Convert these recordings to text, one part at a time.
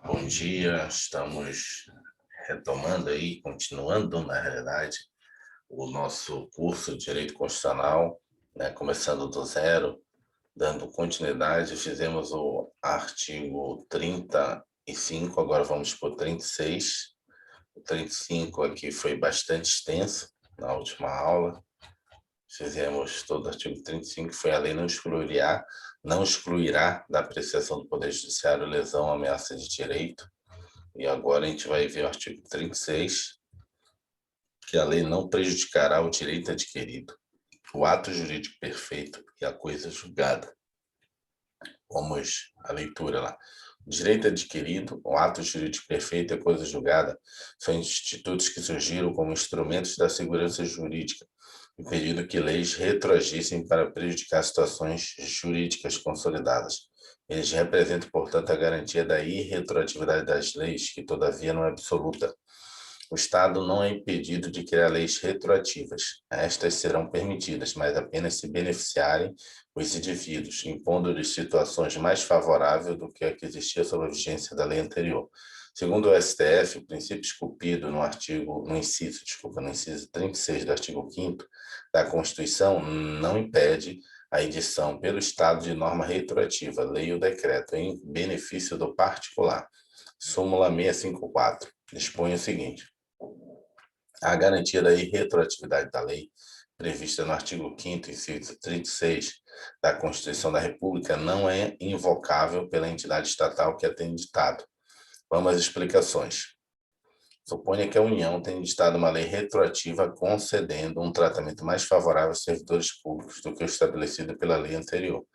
Bom dia, estamos retomando aí, continuando, na realidade, o nosso curso de Direito Constitucional, né, começando do zero, dando continuidade. Fizemos o artigo 35, agora vamos para o 36. O 35 aqui foi bastante extenso na última aula. Fizemos todo o artigo 35, que foi a lei não excluirá da apreciação do Poder Judiciário lesão ou ameaça de direito. E agora a gente vai ver o artigo 36, que a lei não prejudicará o direito adquirido, o ato jurídico perfeito e a coisa julgada. Vamos à leitura lá. O direito adquirido, o ato jurídico perfeito e a coisa julgada são institutos que surgiram como instrumentos da segurança jurídica, impedindo que leis retroagissem para prejudicar situações jurídicas consolidadas. Eles representam, portanto, a garantia da irretroatividade das leis, que, todavia, não é absoluta. O Estado não é impedido de criar leis retroativas. Estas serão permitidas, mas apenas se beneficiarem os indivíduos, impondo-lhes situações mais favoráveis do que a que existia sob a vigência da lei anterior. Segundo o STF, o princípio esculpido no inciso 36 do artigo 5º da Constituição não impede a edição pelo Estado de norma retroativa, lei ou decreto, em benefício do particular. Súmula 654 dispõe o seguinte: a garantia da irretroatividade da lei, prevista no artigo 5º, inciso 36 da Constituição da República, não é invocável pela entidade estatal que a tem ditado. Vamos às explicações. Suponha que a União tenha ditado uma lei retroativa concedendo um tratamento mais favorável aos servidores públicos do que o estabelecido pela lei anterior.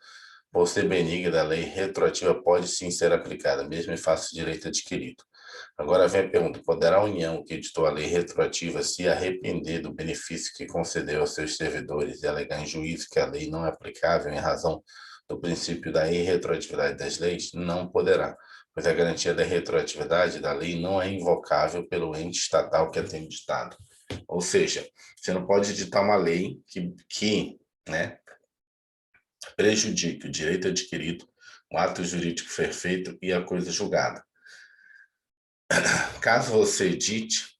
Por ser benigna, a lei retroativa pode sim ser aplicada, mesmo em face de direito adquirido. Agora vem a pergunta: poderá a União, que editou a lei retroativa, se arrepender do benefício que concedeu aos seus servidores e alegar em juízo que a lei não é aplicável em razão do princípio da irretroatividade das leis? Não poderá, pois a garantia da retroatividade da lei não é invocável pelo ente estatal que a tem ditado. Ou seja, você não pode editar uma lei que prejudique o direito adquirido, o ato jurídico perfeito e a coisa julgada. Caso você edite,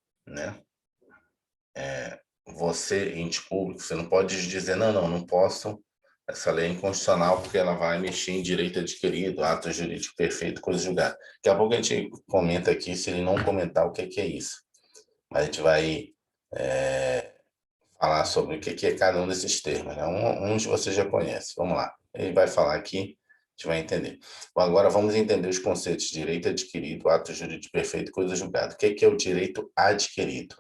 você, ente público, você não pode dizer, não posso, essa lei é inconstitucional porque ela vai mexer em direito adquirido, ato jurídico perfeito, coisa julgada. Daqui a pouco a gente comenta aqui, se ele não comentar o que é isso. Mas a gente vai falar sobre o que é cada um desses termos, né? Uns você já conhece. Vamos lá. Ele vai falar aqui, a gente vai entender. Bom, agora vamos entender os conceitos de direito adquirido, ato jurídico perfeito, coisa julgada. O que é o direito adquirido?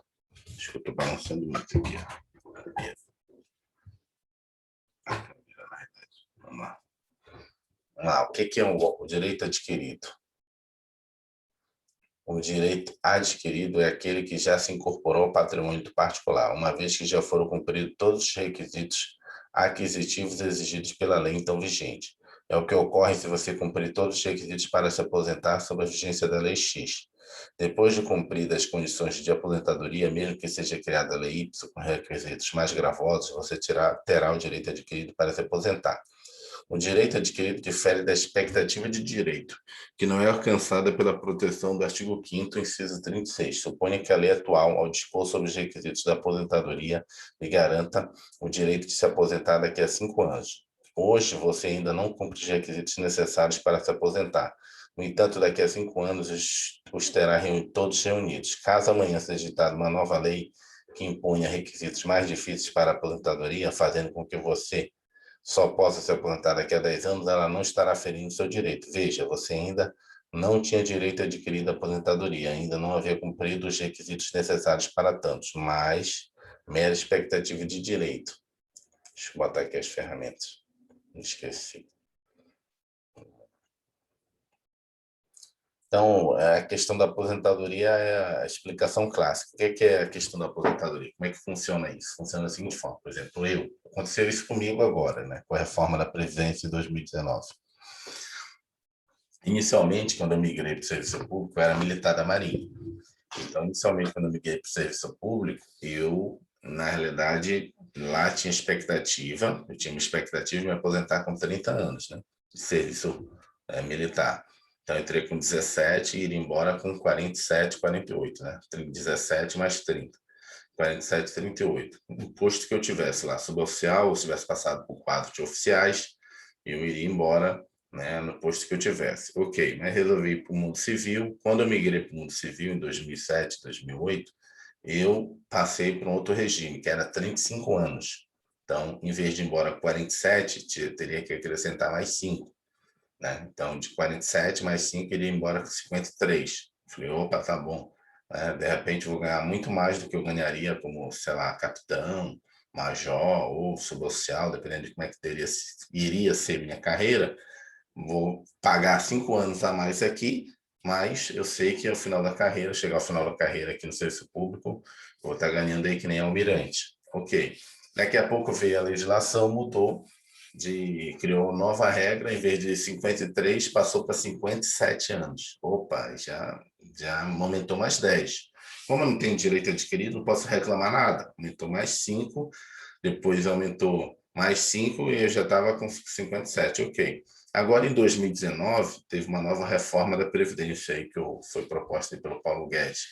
Acho que eu estou balançando muito aqui. Vamos lá. O que é o direito adquirido? O direito adquirido é aquele que já se incorporou ao patrimônio do particular, uma vez que já foram cumpridos todos os requisitos aquisitivos exigidos pela lei então vigente. É o que ocorre se você cumprir todos os requisitos para se aposentar sob a vigência da Lei X. Depois de cumpridas as condições de aposentadoria, mesmo que seja criada a Lei Y com requisitos mais gravosos, você terá o direito adquirido para se aposentar. O direito adquirido difere da expectativa de direito, que não é alcançada pela proteção do artigo 5º, inciso 36. Suponha que a lei atual, ao dispor sobre os requisitos da aposentadoria, lhe garanta o direito de se aposentar daqui a 5 anos. Hoje, você ainda não cumpre os requisitos necessários para se aposentar. No entanto, daqui a 5 anos, os terá todos reunidos. Caso amanhã seja editada uma nova lei que imponha requisitos mais difíceis para a aposentadoria, fazendo com que você só possa se aposentar daqui a 10 anos, ela não estará ferindo seu direito. Veja, você ainda não tinha direito adquirido à aposentadoria, ainda não havia cumprido os requisitos necessários para tantos, mas mera expectativa de direito. Deixa eu botar aqui as ferramentas. Esqueci. Então, a questão da aposentadoria é a explicação clássica. O que é a questão da aposentadoria? Como é que funciona isso? Funciona da seguinte forma. Por exemplo, aconteceu isso comigo agora, com a reforma da Previdência de 2019. Inicialmente, quando eu migrei para o serviço público, eu era militar da Marinha. Então, inicialmente, quando eu migrei para o serviço público, na realidade, lá tinha uma expectativa de me aposentar com 30 anos, de serviço militar. Então, eu entrei com 17 e iria embora com 47, 48, né? 17 mais 30. 47, 38. No posto que eu tivesse lá, suboficial, ou se tivesse passado por quadro de oficiais, eu iria embora, né, no posto que eu tivesse. Ok, mas resolvi ir para o mundo civil. Quando eu migrei para o mundo civil, em 2007, 2008, eu passei para um outro regime, que era 35 anos. Então, em vez de ir embora com 47, teria que acrescentar mais 5. Né? Então, de 47 mais 5, iria embora com 53. Falei, opa, tá bom. De repente, vou ganhar muito mais do que eu ganharia como, sei lá, capitão, major ou suboficial, dependendo de como é que iria ser minha carreira. Vou pagar 5 anos a mais aqui, mas eu sei que ao final da carreira, chegar ao final da carreira aqui no serviço público, vou estar ganhando aí que nem almirante. Ok. Daqui a pouco veio a legislação, mudou, criou nova regra, em vez de 53, passou para 57 anos. Opa, já aumentou mais 10. Como eu não tenho direito adquirido, não posso reclamar nada. Aumentou mais 5, depois aumentou mais 5 e eu já estava com 57, ok. Agora, em 2019, teve uma nova reforma da Previdência aí, que foi proposta pelo Paulo Guedes.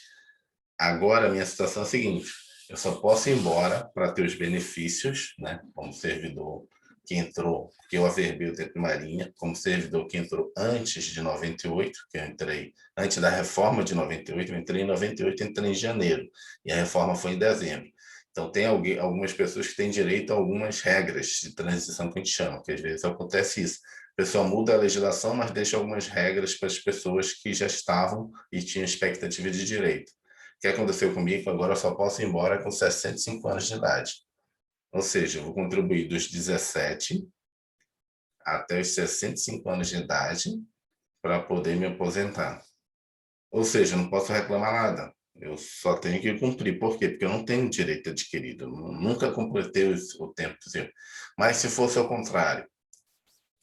Agora, a minha situação é a seguinte, eu só posso ir embora para ter os benefícios, né, como servidor que entrou, que eu averbei o tempo de marinha, como servidor que entrou antes de 98, que eu entrei, antes da reforma de 98, eu entrei em 98, entrei em janeiro, e a reforma foi em dezembro. Então, tem algumas pessoas que têm direito a algumas regras de transição que a gente chama, que às vezes acontece isso. A pessoa muda a legislação, mas deixa algumas regras para as pessoas que já estavam e tinham expectativa de direito. O que aconteceu comigo? Agora eu só posso ir embora com 65 anos de idade. Ou seja, eu vou contribuir dos 17 até os 65 anos de idade para poder me aposentar. Ou seja, eu não posso reclamar nada. Eu só tenho que cumprir. Por quê? Porque eu não tenho direito adquirido. Eu nunca completei o tempo. Mas se fosse ao contrário,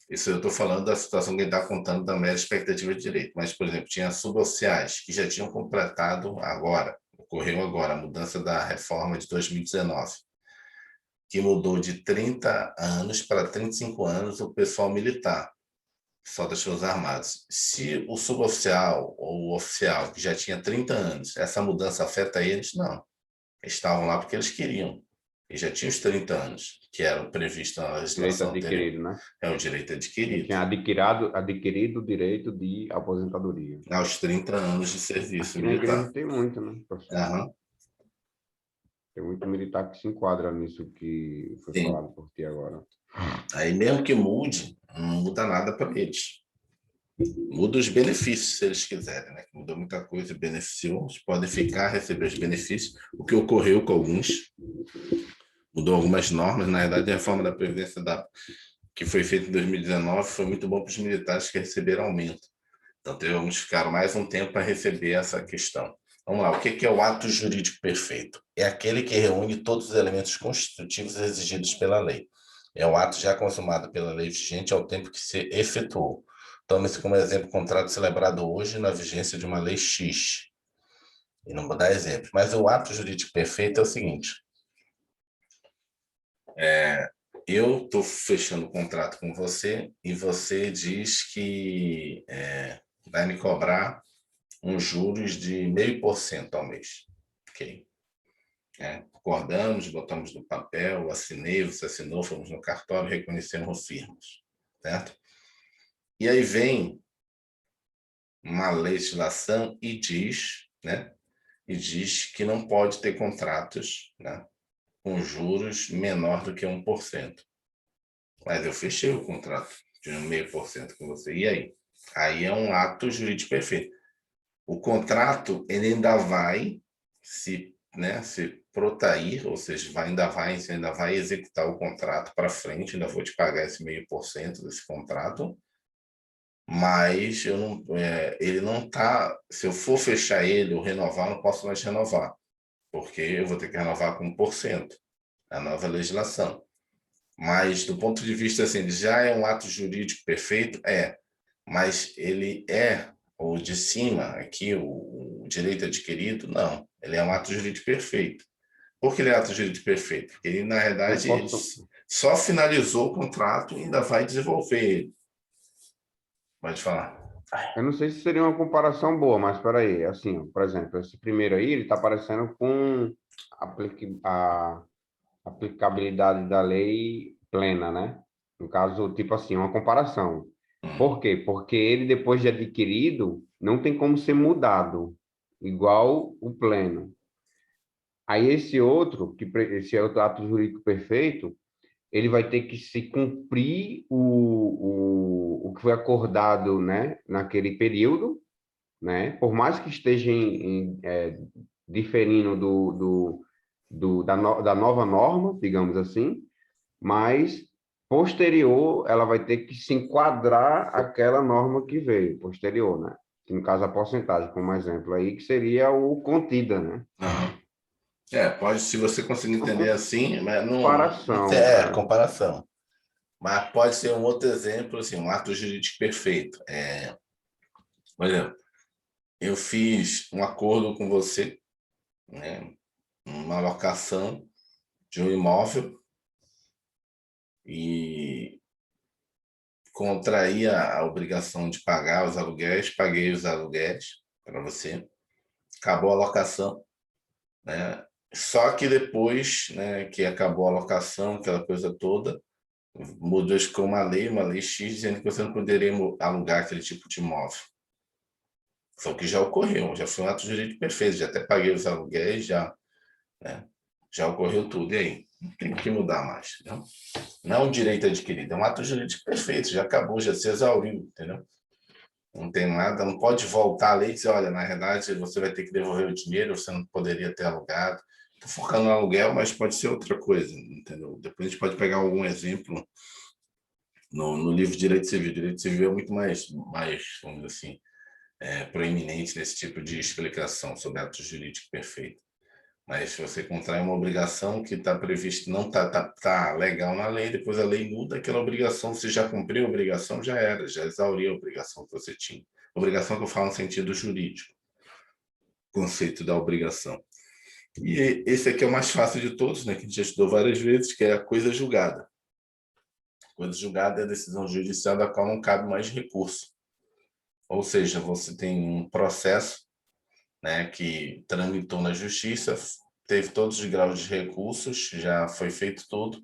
isso eu estou falando da situação que ele está contando da mera expectativa de direito. Mas, por exemplo, tinha suboficiais que já tinham completado agora, ocorreu agora, a mudança da reforma de 2019, que mudou de 30 anos para 35 anos o pessoal militar, só das Forças Armadas. Se o suboficial ou o oficial, que já tinha 30 anos, essa mudança afeta eles? Não. Eles estavam lá porque eles queriam. Eles já tinham os 30 anos, que eram previstos na Direito legislação anterior. adquirido, né? É o direito Ele adquirido. tinha adquirido o direito de aposentadoria. Aos 30 anos de serviço Aqui na igreja militar. tem muito, né, professor? Aham, Tem muito militar que se enquadra nisso que foi sim. falado por ti agora. Aí mesmo que mude, não muda nada para eles. Muda os benefícios, se eles quiserem, né? Mudou muita coisa, beneficiou, eles podem ficar, receber os benefícios, o que ocorreu com alguns. Mudou algumas normas, na verdade, a reforma da Previdência que foi feita em 2019 foi muito bom para os militares que receberam aumento. Então, alguns ficaram mais um tempo para receber essa questão. Vamos lá, o que é o ato jurídico perfeito? É aquele que reúne todos os elementos constitutivos exigidos pela lei. É o ato já consumado pela lei vigente ao tempo que se efetuou. Tome-se como exemplo o contrato celebrado hoje na vigência de uma lei X. E não vou dar exemplos. Mas o ato jurídico perfeito é o seguinte: eu estou fechando o contrato com você e você diz que vai me cobrar uns juros de 0,5% ao mês. Ok. Acordamos, botamos no papel, assinei, você assinou, fomos no cartório, reconhecemos firmas. Certo? E aí vem uma legislação e diz, né? E diz que não pode ter contratos, né, com juros menor do que 1%. Mas eu fechei o contrato de 0,5% com você. E aí? Aí é um ato jurídico perfeito. O contrato ele ainda vai se protrair, ou seja, você ainda vai executar o contrato para frente, ainda vou te pagar esse 0,5% desse contrato, mas ele não está. Se eu for fechar ele ou renovar, eu não posso mais renovar, porque eu vou ter que renovar com 1%, a nova legislação. Mas, do ponto de vista assim, ele já é um ato jurídico perfeito? Mas ele o de cima, aqui, o direito adquirido? Não, ele é um ato jurídico perfeito. Por que ele é ato jurídico perfeito? Porque ele, na Eu verdade, ele posso, só finalizou o contrato e ainda vai desenvolver ele. Pode falar. Eu não sei se seria uma comparação boa, mas espera aí, assim, ó, por exemplo, esse primeiro aí, ele está parecendo com a aplicabilidade da lei plena, né? No caso, tipo assim, uma comparação. Hum, Por quê? Porque ele, depois de adquirido, não tem como ser mudado, igual o pleno. Aí esse outro ato jurídico perfeito, ele vai ter que se cumprir o que foi acordado, né, naquele período, né? Por mais que esteja diferindo da nova norma, digamos assim, mas posterior ela vai ter que se enquadrar àquela norma que veio, posterior, né? Que, no caso, a porcentagem, como exemplo aí, que seria o contida, né? aham. Pode, se você conseguir entender assim, mas não tem, Comparação, comparação. Mas pode ser um outro exemplo, assim, um ato jurídico perfeito. Por exemplo, eu fiz um acordo com você, né, uma locação de um imóvel e contraí a obrigação de pagar os aluguéis, paguei os aluguéis para você, acabou a locação, né? Só que depois, né, que acabou a locação, aquela coisa toda, mudou com uma lei X, dizendo que você não poderia alugar aquele tipo de imóvel. Só que já ocorreu, já foi um ato jurídico perfeito, já até paguei os aluguéis, já, né? Já ocorreu tudo. E aí? Não tem que mudar mais. Entendeu? Não é um direito adquirido, é um ato jurídico perfeito, já acabou, já se exauriu, entendeu? Não tem nada, não pode voltar a lei e dizer, olha, na verdade você vai ter que devolver o dinheiro, você não poderia ter alugado. Estou focando no aluguel, mas pode ser outra coisa, entendeu? Depois a gente pode pegar algum exemplo no livro de Direito Civil. Direito Civil é muito mais vamos dizer assim, proeminente nesse tipo de explicação sobre ato jurídico perfeito. Mas se você contrai uma obrigação que está prevista, não tá legal na lei, depois a lei muda, aquela obrigação, você já cumpriu a obrigação, já era, já exauriu a obrigação que você tinha. Obrigação que eu falo no sentido jurídico, conceito da obrigação. E esse aqui é o mais fácil de todos, né, que a gente já estudou várias vezes, que é a coisa julgada. Coisa julgada é a decisão judicial da qual não cabe mais recurso. Ou seja, você tem um processo, né, que tramitou na justiça, teve todos os graus de recursos, já foi feito tudo,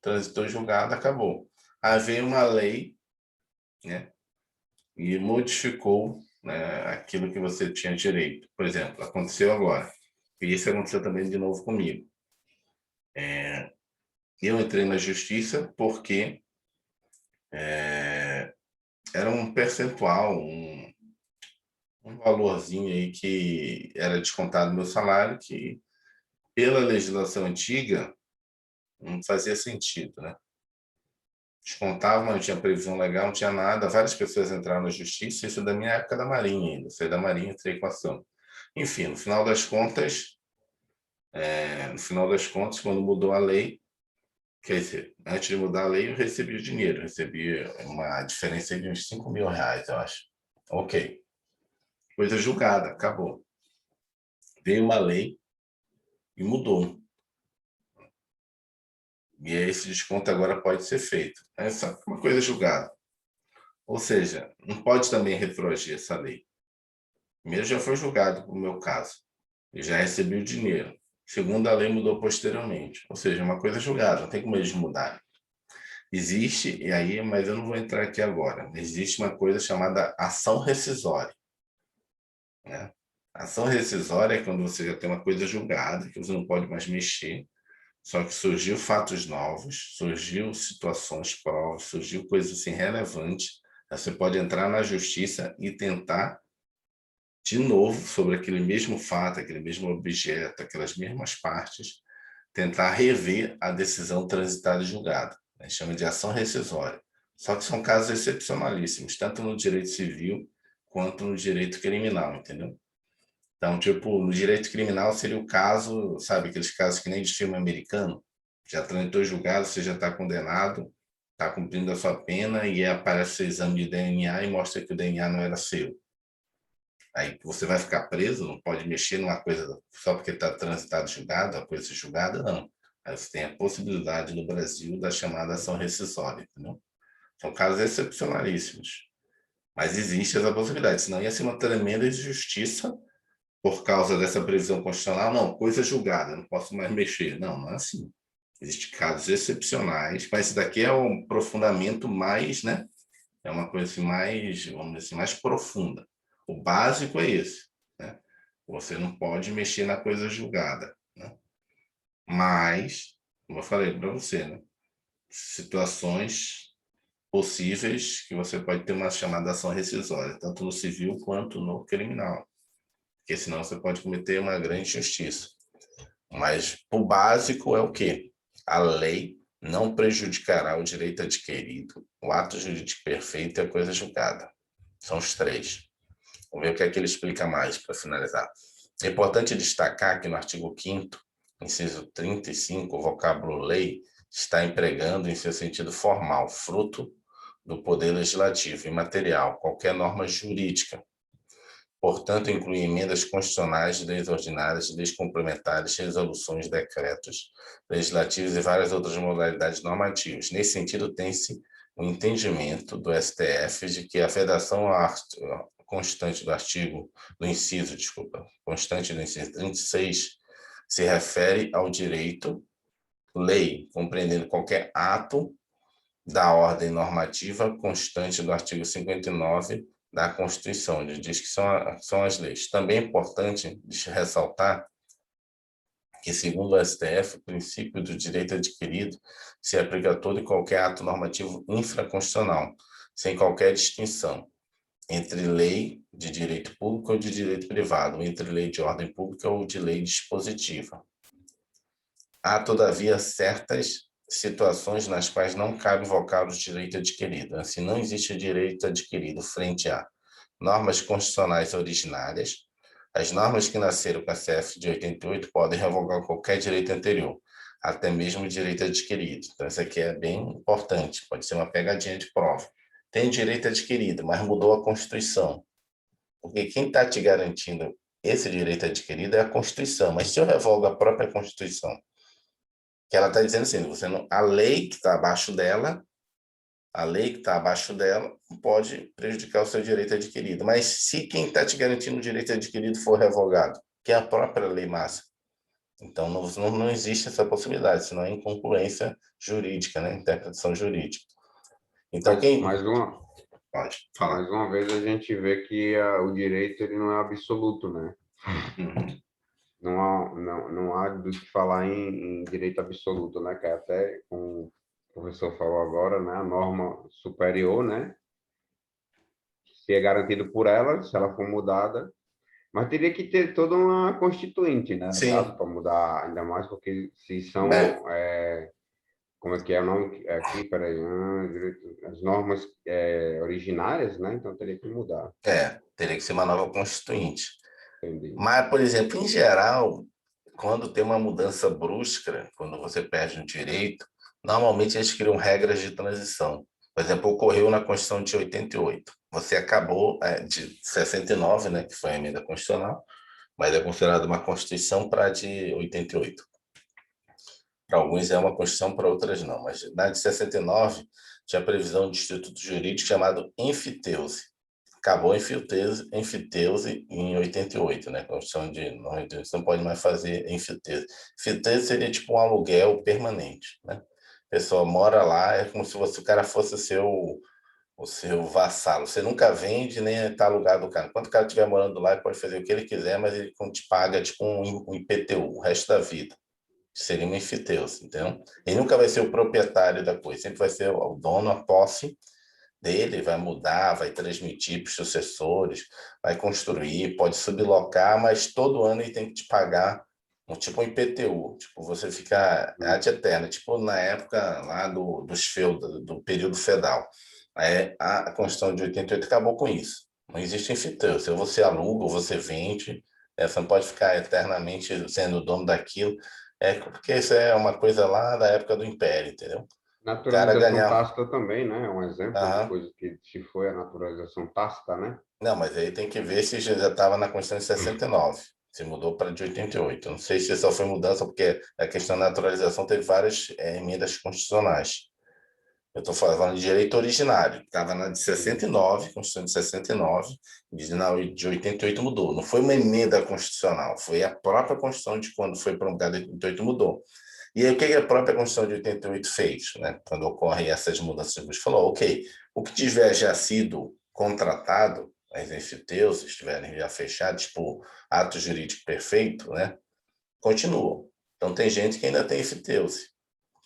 transitou julgado, acabou. Aí veio uma lei, né, e modificou, né, aquilo que você tinha direito. Por exemplo, aconteceu agora, e isso aconteceu também de novo comigo. Eu entrei na justiça porque era um percentual, um valorzinho aí que era descontado do meu salário, que pela legislação antiga não fazia sentido, né? Descontava, mas não tinha previsão legal, não tinha nada. Várias pessoas entraram na justiça, isso da minha época da Marinha ainda. Saí da Marinha, entrei com ação. Enfim, no final das contas, quando mudou a lei, quer dizer, antes de mudar a lei, eu recebi o dinheiro. Recebi uma diferença de uns R$ 5.000, eu acho. Ok. Coisa julgada, acabou. Veio uma lei e mudou. E esse desconto agora pode ser feito. É só uma coisa julgada. Ou seja, não pode também retroagir essa lei. Primeiro já foi julgado no meu caso. Eu já recebi o dinheiro. Segundo, a lei mudou posteriormente. Ou seja, uma coisa julgada, não tem como eles mudarem. Existe, e aí, mas eu não vou entrar aqui agora, existe uma coisa chamada ação rescisória. Né? Ação rescisória é quando você já tem uma coisa julgada, que você não pode mais mexer, só que surgiu fatos novos, surgiu situações, provas, surgiu coisas assim relevantes. Você pode entrar na justiça e tentar de novo sobre aquele mesmo fato, aquele mesmo objeto, aquelas mesmas partes, tentar rever a decisão transitada e julgada. A gente chama de ação rescisória. Só que são casos excepcionalíssimos, tanto no direito civil quanto no direito criminal, entendeu? Então, tipo, no direito criminal seria o caso, sabe, aqueles casos que nem de filme americano, já transitou julgado, você já está condenado, está cumprindo a sua pena e aparece o exame de DNA e mostra que o DNA não era seu. Aí você vai ficar preso, não pode mexer numa coisa só porque está transitado julgado, a coisa julgada, não. Aí você tem a possibilidade no Brasil da chamada ação rescisória, entendeu? São casos excepcionalíssimos. Mas existe essa possibilidade, senão ia ser uma tremenda injustiça por causa dessa previsão constitucional. Não, coisa julgada, não posso mais mexer. Não, não é assim. Existem casos excepcionais, mas isso daqui é um aprofundamento mais, né? É uma coisa assim mais, vamos dizer assim, mais profunda. O básico é esse, né? Você não pode mexer na coisa julgada, né? Mas, como eu falei para você, né? Situações possíveis que você pode ter uma chamada ação rescisória, tanto no civil quanto no criminal, porque senão você pode cometer uma grande injustiça. Mas o básico é o quê? A lei não prejudicará o direito adquirido, o ato jurídico perfeito e a coisa julgada. São os três. Vamos ver o que é que ele explica mais para finalizar. É importante destacar que no artigo 5º, inciso 35, o vocábulo lei está empregando em seu sentido formal, fruto do poder legislativo, imaterial, qualquer norma jurídica. Portanto, inclui emendas constitucionais, leis ordinárias, leis complementares, resoluções, decretos legislativos e várias outras modalidades normativas. Nesse sentido, tem-se o entendimento do STF de que a vedação constante do inciso 36 se refere ao direito, lei, compreendendo qualquer ato da ordem normativa constante do artigo 59 da Constituição, onde diz que são as leis. Também é importante ressaltar que, segundo o STF, o princípio do direito adquirido se aplica a todo e qualquer ato normativo infraconstitucional, sem qualquer distinção entre lei de direito público ou de direito privado, entre lei de ordem pública ou de lei dispositiva. Há, todavia, certas situações nas quais não cabe invocar o direito adquirido. Assim, não existe direito adquirido frente a normas constitucionais originárias. As normas que nasceram com a CF de 88 podem revogar qualquer direito anterior, até mesmo o direito adquirido. Então, isso aqui é bem importante, pode ser uma pegadinha de prova. Tem direito adquirido, mas mudou a Constituição. Porque quem está te garantindo esse direito adquirido é a Constituição. Mas se eu revogo a própria Constituição, que ela está dizendo assim, você não, a lei que está abaixo dela, a lei que está abaixo dela pode prejudicar o seu direito adquirido. Mas se quem está te garantindo o direito adquirido for revogado, que é a própria lei máxima, então não existe essa possibilidade, senão é incongruência jurídica, né? Interpretação jurídica. Então, Mas quem... Pode falar. mais uma vez a gente vê que o direito ele não é absoluto, né? Uhum. Não há do que falar em direito absoluto, né? Que é até, como o professor falou agora, né? A norma superior, né? Se é garantido por ela, se ela for mudada, mas teria que ter toda uma constituinte, né? No caso, Sim, para mudar ainda mais, porque se são, né? como é que é o nome aqui? Peraí, as normas originárias, né? Então teria que mudar. Teria que ser uma nova constituinte. Entendi. Mas, por exemplo, em geral, quando tem uma mudança brusca, quando você perde um direito, normalmente eles criam regras de transição. Por exemplo, ocorreu na Constituição de 88. Você acabou de 69, né, que foi a emenda constitucional, mas é considerada uma Constituição para a de 88. Para alguns é uma Constituição, para outras não. Mas na de 69 tinha a previsão de instituto jurídico chamado enfiteuse. Acabou a enfiteuse em 88, né? Constituição de 98, você não pode mais fazer enfiteuse. Enfiteuse seria tipo um aluguel permanente, né? A pessoa mora lá, é como se o cara fosse o seu vassalo. Você nunca vende nem está alugado o cara. Enquanto o cara estiver morando lá, ele pode fazer o que ele quiser, mas ele te paga tipo um IPTU o resto da vida. Seria um enfiteuse, entendeu? Ele nunca vai ser o proprietário da coisa, sempre vai ser o dono, a posse dele, vai mudar, vai transmitir para os sucessores, vai construir, pode sublocar, mas todo ano ele tem que te pagar tipo um IPTU, tipo, você fica ad eterna, tipo na época lá dos do período feudal. A Constituição de 88 acabou com isso. Não existe enfiteuse. Se você aluga ou você vende, você não pode ficar eternamente sendo dono daquilo. Porque isso é uma coisa lá da época do Império, entendeu? O cara Naturalização ganhar. tácita também, né? É um exemplo de Aham. coisa que se foi a naturalização tácita, né? Não, mas aí tem que ver se já estava na Constituição de 69. Se mudou para de 88. Não sei se só foi mudança, porque a questão da naturalização teve várias emendas constitucionais. Eu estou falando de direito originário. Estava na de 69, Constituição de 69, de 88 mudou. Não foi uma emenda constitucional, foi a própria Constituição de quando foi promulgada em 88 mudou. E aí, o que a própria Constituição de 88 fez, né? Quando ocorrem essas mudanças, você falou, ok, o que tiver já sido contratado, as enfiteuses estiverem já fechados, tipo, ato jurídico perfeito, né? Continuam. Então, tem gente que ainda tem enfiteuse,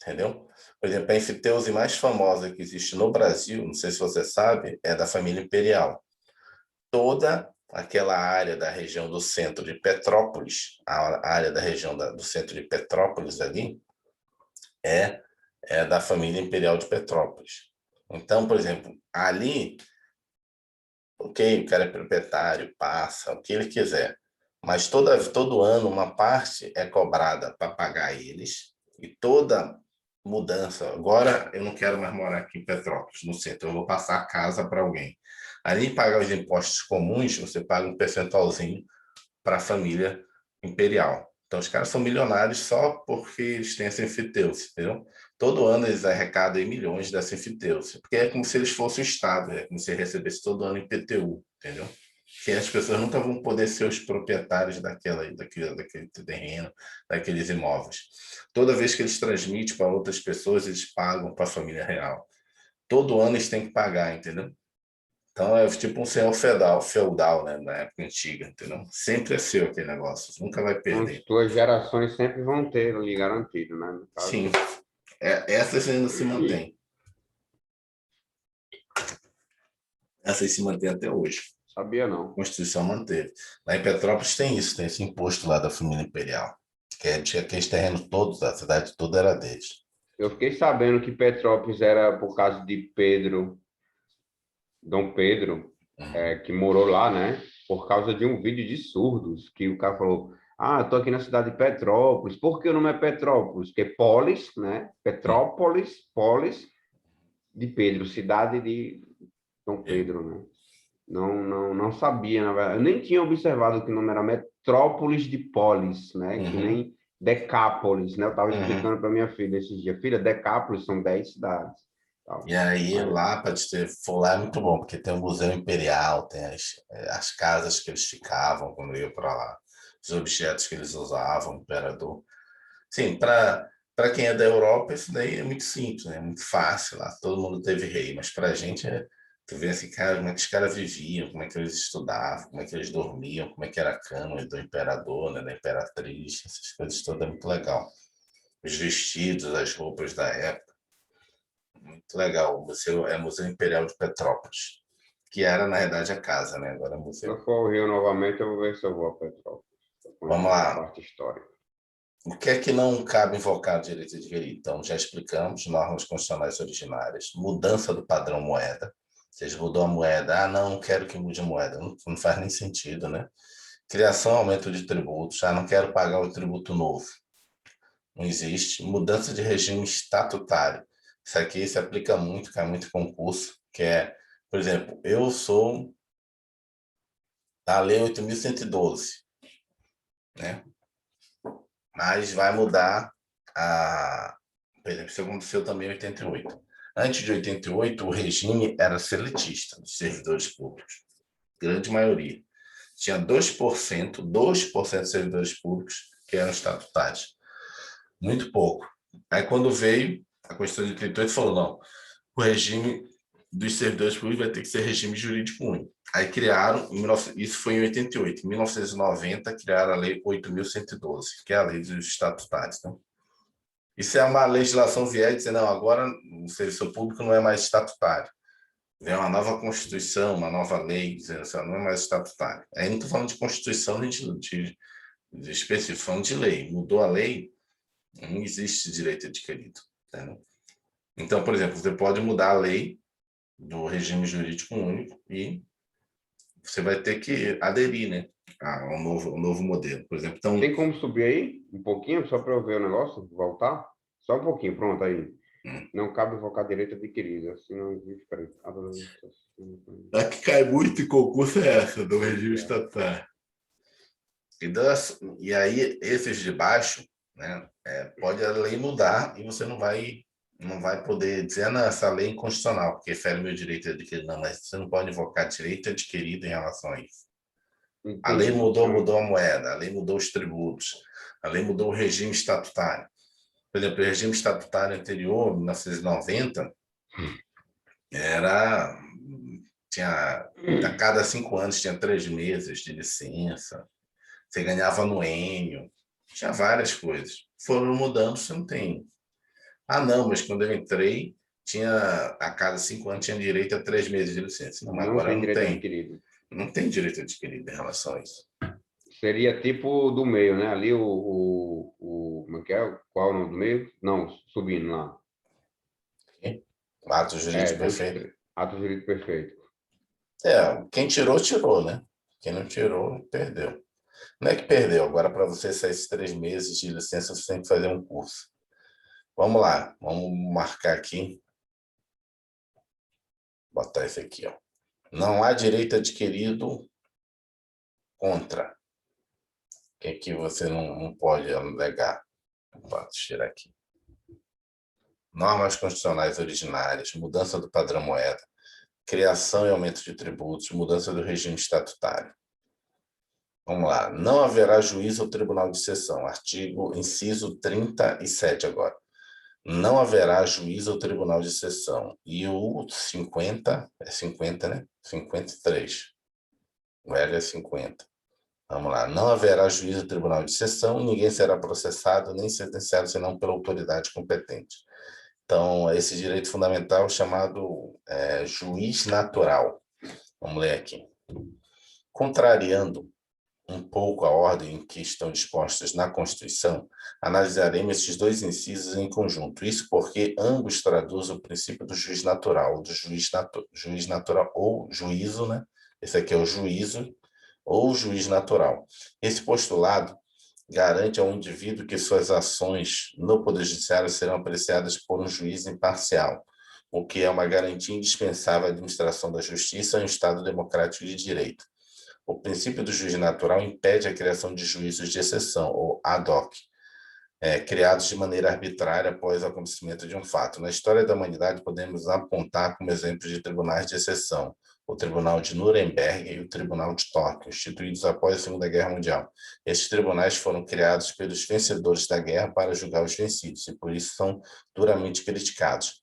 entendeu? Por exemplo, a enfiteuse mais famosa que existe no Brasil, não sei se você sabe, é da família imperial. Toda aquela área da região do centro de Petrópolis, a área da região do centro de Petrópolis ali, é da família imperial de Petrópolis. Então, por exemplo, ali, ok, o cara é proprietário, passa, o que ele quiser, mas todo ano uma parte é cobrada para pagar eles, e toda mudança, agora eu não quero mais morar aqui em Petrópolis, no centro, eu vou passar a casa para alguém. Além de pagar os impostos comuns, você paga um percentualzinho para a família imperial. Então, os caras são milionários só porque eles têm essa enfiteuse, entendeu? Todo ano eles arrecadam milhões dessa enfiteuse, porque é como se eles fossem o Estado, é como se recebesse todo ano IPTU, entendeu? Que as pessoas nunca vão poder ser os proprietários daquele terreno, daqueles imóveis. Toda vez que eles transmitem para outras pessoas, eles pagam para a família real. Todo ano eles têm que pagar, entendeu? Então é tipo um senhor feudal, né, na época antiga, entendeu? Sempre é seu aquele negócio, nunca vai Então, as perder. tuas gerações sempre vão ter ali garantido, né? No Sim, caso. essas ainda se mantêm. Essas se mantêm até hoje. Sabia A não. Constituição manteve. Lá em Petrópolis tem isso, tem esse imposto lá da família imperial, que tinha aqueles terrenos todos, a cidade toda era deles. Eu fiquei sabendo que Petrópolis era por causa de Pedro, Dom Pedro, Uhum. que morou lá, né? Por causa de um vídeo de surdos, que o cara falou: Ah, eu tô aqui na cidade de Petrópolis. Por que o nome é Petrópolis? Porque Polis, né? Petrópolis, Polis de Pedro, cidade de Dom Pedro, né? Não sabia, na verdade. Eu nem tinha observado que o nome era Metrópolis de Polis, né? Que Uhum. nem Decápolis, né? Eu estava Uhum. explicando para minha filha esses dias. Filha, Decápolis são 10 cidades. E Tal. aí Aí, lá, para te for lá é muito bom, porque tem o Museu Imperial, tem as casas que eles ficavam quando iam para lá, os objetos que eles usavam, o imperador. Sim, para quem é da Europa, isso daí é muito simples, né? É muito fácil lá. Todo mundo teve rei, mas para a gente tu vê assim, cara, como é que os caras viviam, como é que eles estudavam, como é que eles dormiam, como é que era a cama do imperador, né, da imperatriz, essas coisas todas é muito legal. Os vestidos, as roupas da época, muito legal. O museu é o Museu Imperial de Petrópolis, que era na verdade a casa, né? Agora é quando museu. eu for ao Rio novamente, eu vou ver se eu vou a Petrópolis, para Vamos conhecer essa lá. parte histórica. O que é que não cabe invocar o direito adquirido? Então, já explicamos, normas constitucionais originárias, mudança do padrão moeda. Ou seja, mudou a moeda. Ah, não quero que mude a moeda. Não faz nem sentido, né? Criação, aumento de tributos. Ah, não quero pagar o tributo novo. Não existe. Mudança de regime estatutário. Isso aqui se aplica muito, cai muito em concurso, que é, por exemplo, eu sou da Lei 8.112, né? Mas vai mudar a. Por exemplo, isso aconteceu também em 88. Antes de 88, o regime era seletista dos servidores públicos, grande maioria. Tinha 2% de servidores públicos que eram estatutários, muito pouco. Aí, quando veio a Constituição de 88, falou: não, o regime dos servidores públicos vai ter que ser regime jurídico único. Aí criaram, isso foi em 88, em 1990 criaram a Lei 8.112, que é a lei dos estatutários. Né? E se é uma legislação vier e dizer, não, agora o serviço público não é mais estatutário, vem uma nova Constituição, uma nova lei, dizendo assim, não é mais estatutário. Aí não estou falando de Constituição nem de específico, falando de lei. Mudou a lei, não existe direito adquirido. Entendeu? Então, por exemplo, você pode mudar a lei do regime jurídico único e você vai ter que aderir, né, a um novo modelo. Por exemplo, então, Tem como subir aí um pouquinho, só para eu ver o negócio, voltar? Só um pouquinho, pronto, aí. Não cabe invocar direito adquirido, assim não existe. Peraí. a que cai muito em concurso é essa, do regime estatutário. E aí, esses de baixo, né, pode a lei mudar e você não vai não vai poder dizer, não, essa lei é inconstitucional, porque fere meu direito adquirido. Não, mas você não pode invocar direito adquirido em relação a isso. A lei Entendi. mudou, mudou a moeda, a lei mudou os tributos, a lei mudou o regime estatutário. Por exemplo, o regime estatutário anterior, 1990, era tinha a cada 5 anos tinha 3 meses de licença, você ganhava anuênio, tinha várias coisas. Foram mudando, você não tem. Ah, não, mas quando eu entrei, tinha a cada 5 anos tinha direito a 3 meses de licença. Não, Não agora tem não direito tem. adquirido. Não tem direito adquirido em relação a isso. Seria tipo do meio, né? Ali como é que é? Qual é o nome do meio? Não, subindo lá. Ato jurídico perfeito. Ato jurídico perfeito. Quem tirou, tirou, né? Quem não tirou, perdeu. Não é que perdeu, agora para você sair esses 3 meses de licença, você tem que fazer um curso. Vamos lá, vamos marcar aqui. Botar esse aqui, ó. Não há direito adquirido contra. Que aqui você não pode alegar. Vou tirar aqui. Normas constitucionais originárias, mudança do padrão moeda, criação e aumento de tributos, mudança do regime estatutário. Vamos lá. Não haverá juízo ou tribunal de seção. Artigo, inciso 37 agora. Não haverá juízo ou tribunal de seção. E o 50, é 50, né? 53. O L é 50. Vamos lá. Não haverá juízo ou tribunal de seção, ninguém será processado nem sentenciado senão pela autoridade competente. Então, esse direito fundamental chamado juiz natural. Vamos ler aqui. Contrariando um pouco a ordem em que estão dispostas na Constituição, analisaremos esses dois incisos em conjunto. Isso porque ambos traduzem o princípio do juiz natural, juiz natural ou juízo, né? Esse aqui é o juízo ou juiz natural. Esse postulado garante ao indivíduo que suas ações no Poder Judiciário serão apreciadas por um juiz imparcial, o que é uma garantia indispensável à administração da justiça em um Estado democrático de direito. O princípio do juiz natural impede a criação de juízos de exceção, ou ad hoc, criados de maneira arbitrária após o acontecimento de um fato. Na história da humanidade, podemos apontar como exemplos de tribunais de exceção o Tribunal de Nuremberg e o Tribunal de Tóquio, instituídos após a Segunda Guerra Mundial. Esses tribunais foram criados pelos vencedores da guerra para julgar os vencidos, e por isso são duramente criticados.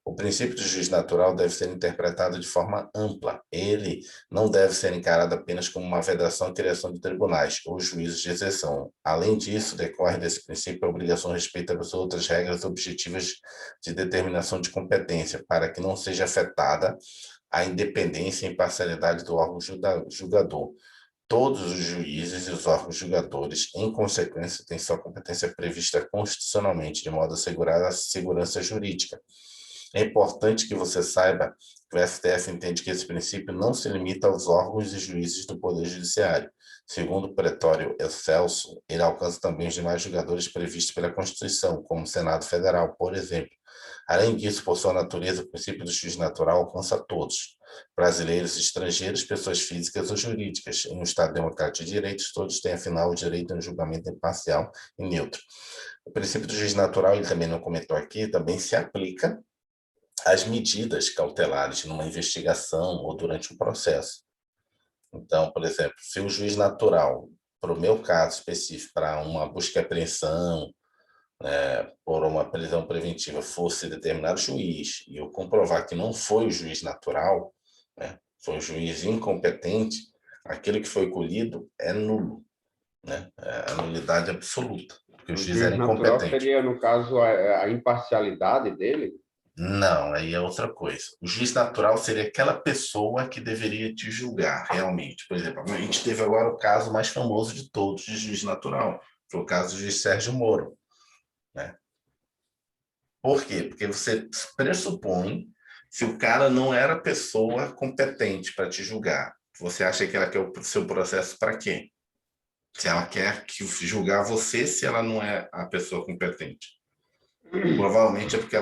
O princípio do juiz natural deve ser interpretado de forma ampla. Ele não deve ser encarado apenas como uma vedação à criação de tribunais ou juízos de exceção. Além disso, decorre desse princípio a obrigação de respeito a outras regras objetivas de determinação de competência, para que não seja afetada a independência e imparcialidade do órgão julgador. Todos os juízes e os órgãos julgadores, em consequência, têm sua competência prevista constitucionalmente, de modo a assegurar a segurança jurídica. É importante que você saiba que o STF entende que esse princípio não se limita aos órgãos e juízes do Poder Judiciário. Segundo o pretório excelso, ele alcança também os demais julgadores previstos pela Constituição, como o Senado Federal, por exemplo. Além disso, por sua natureza, o princípio do juiz natural alcança todos, brasileiros, estrangeiros, pessoas físicas ou jurídicas. Em um Estado democrático de direitos, todos têm, afinal, o direito a um julgamento imparcial e neutro. O princípio do juiz natural, ele também não comentou aqui, também se aplica às medidas cautelares numa investigação ou durante um processo. Então, por exemplo, se o juiz natural, para o meu caso específico, para uma busca e apreensão, por uma prisão preventiva, fosse determinado juiz, e eu comprovar que não foi o juiz natural, né, foi um juiz incompetente, aquilo que foi colhido é nulo, né, é a nulidade absoluta, porque o O juiz juiz era natural incompetente. seria, no caso, a imparcialidade dele? Não, aí é outra coisa. O juiz natural seria aquela pessoa que deveria te julgar, realmente. Por exemplo, a gente teve agora o caso mais famoso de todos de juiz natural, foi o caso do juiz Sérgio Moro, né? Por quê? Porque você pressupõe se o cara não era pessoa competente para te julgar. Você acha que ela quer o seu processo para quê? Se ela quer julgar você, se ela não é a pessoa competente. Provavelmente é porque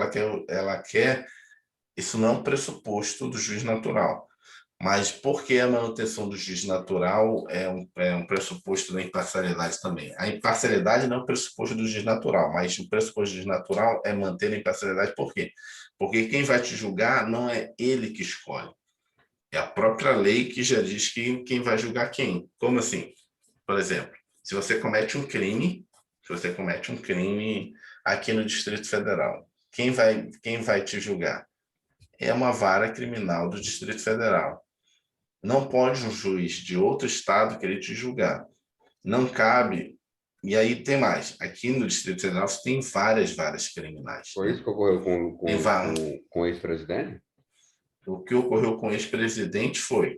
ela quer. Isso não é um pressuposto do juiz natural. Mas por que a manutenção do juiz natural é um pressuposto da imparcialidade também? A imparcialidade não é o pressuposto do juiz natural, mas o pressuposto do juiz natural é manter a imparcialidade. Por quê? Porque quem vai te julgar não é ele que escolhe. É a própria lei que já diz quem vai julgar quem. Como assim? Por exemplo, se você comete um crime, aqui no Distrito Federal, quem vai te julgar? É uma vara criminal do Distrito Federal. Não pode um juiz de outro estado querer te julgar. Não cabe. E aí tem mais. Aqui no Distrito Federal você tem várias varas criminais. Foi isso que ocorreu com o ex-presidente? O que ocorreu com o ex-presidente foi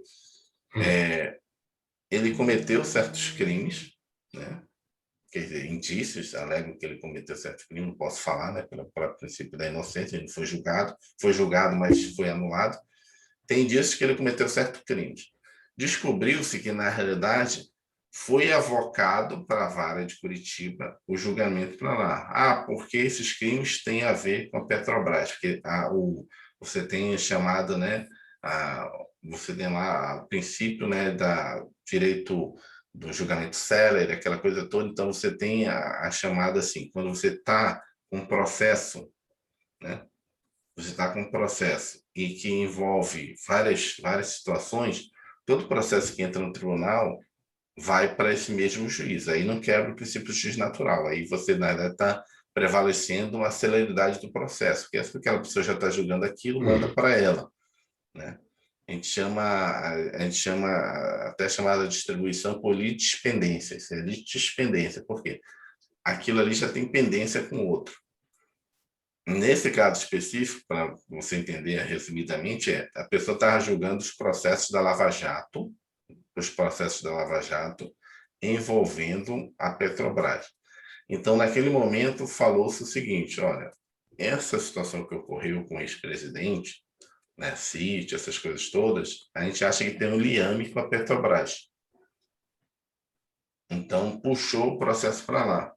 ele cometeu certos crimes, né? Quer dizer, indícios alegam que ele cometeu certos crimes, não posso falar, né? Pelo próprio princípio da inocência, ele foi julgado, mas foi anulado. Tem indícios que ele cometeu certos crimes. Descobriu-se que, na realidade, foi avocado para a vara de Curitiba o julgamento para lá. Porque esses crimes têm a ver com a Petrobras, porque você tem chamado, né, você tem lá o princípio, né, da direito do julgamento célere, aquela coisa toda, então você tem a chamada assim, quando você está com um processo, né, você está com um processo e que envolve várias situações, todo processo que entra no tribunal vai para esse mesmo juiz. Aí não quebra o princípio do juiz natural. Aí você, na verdade, está prevalecendo uma celeridade do processo, porque aquela pessoa já está julgando aquilo, manda para ela, né? A gente chama até chamada distribuição por litispendência. Isso é litispendência, por quê? Aquilo ali já tem pendência com o outro. Nesse caso específico, para você entender resumidamente, a pessoa estava julgando os processos da Lava Jato, envolvendo a Petrobras. Então, naquele momento, falou-se o seguinte: olha, essa situação que ocorreu com o ex-presidente, né, sítio, essas coisas todas, a gente acha que tem um liame com a Petrobras. Então, puxou o processo para lá.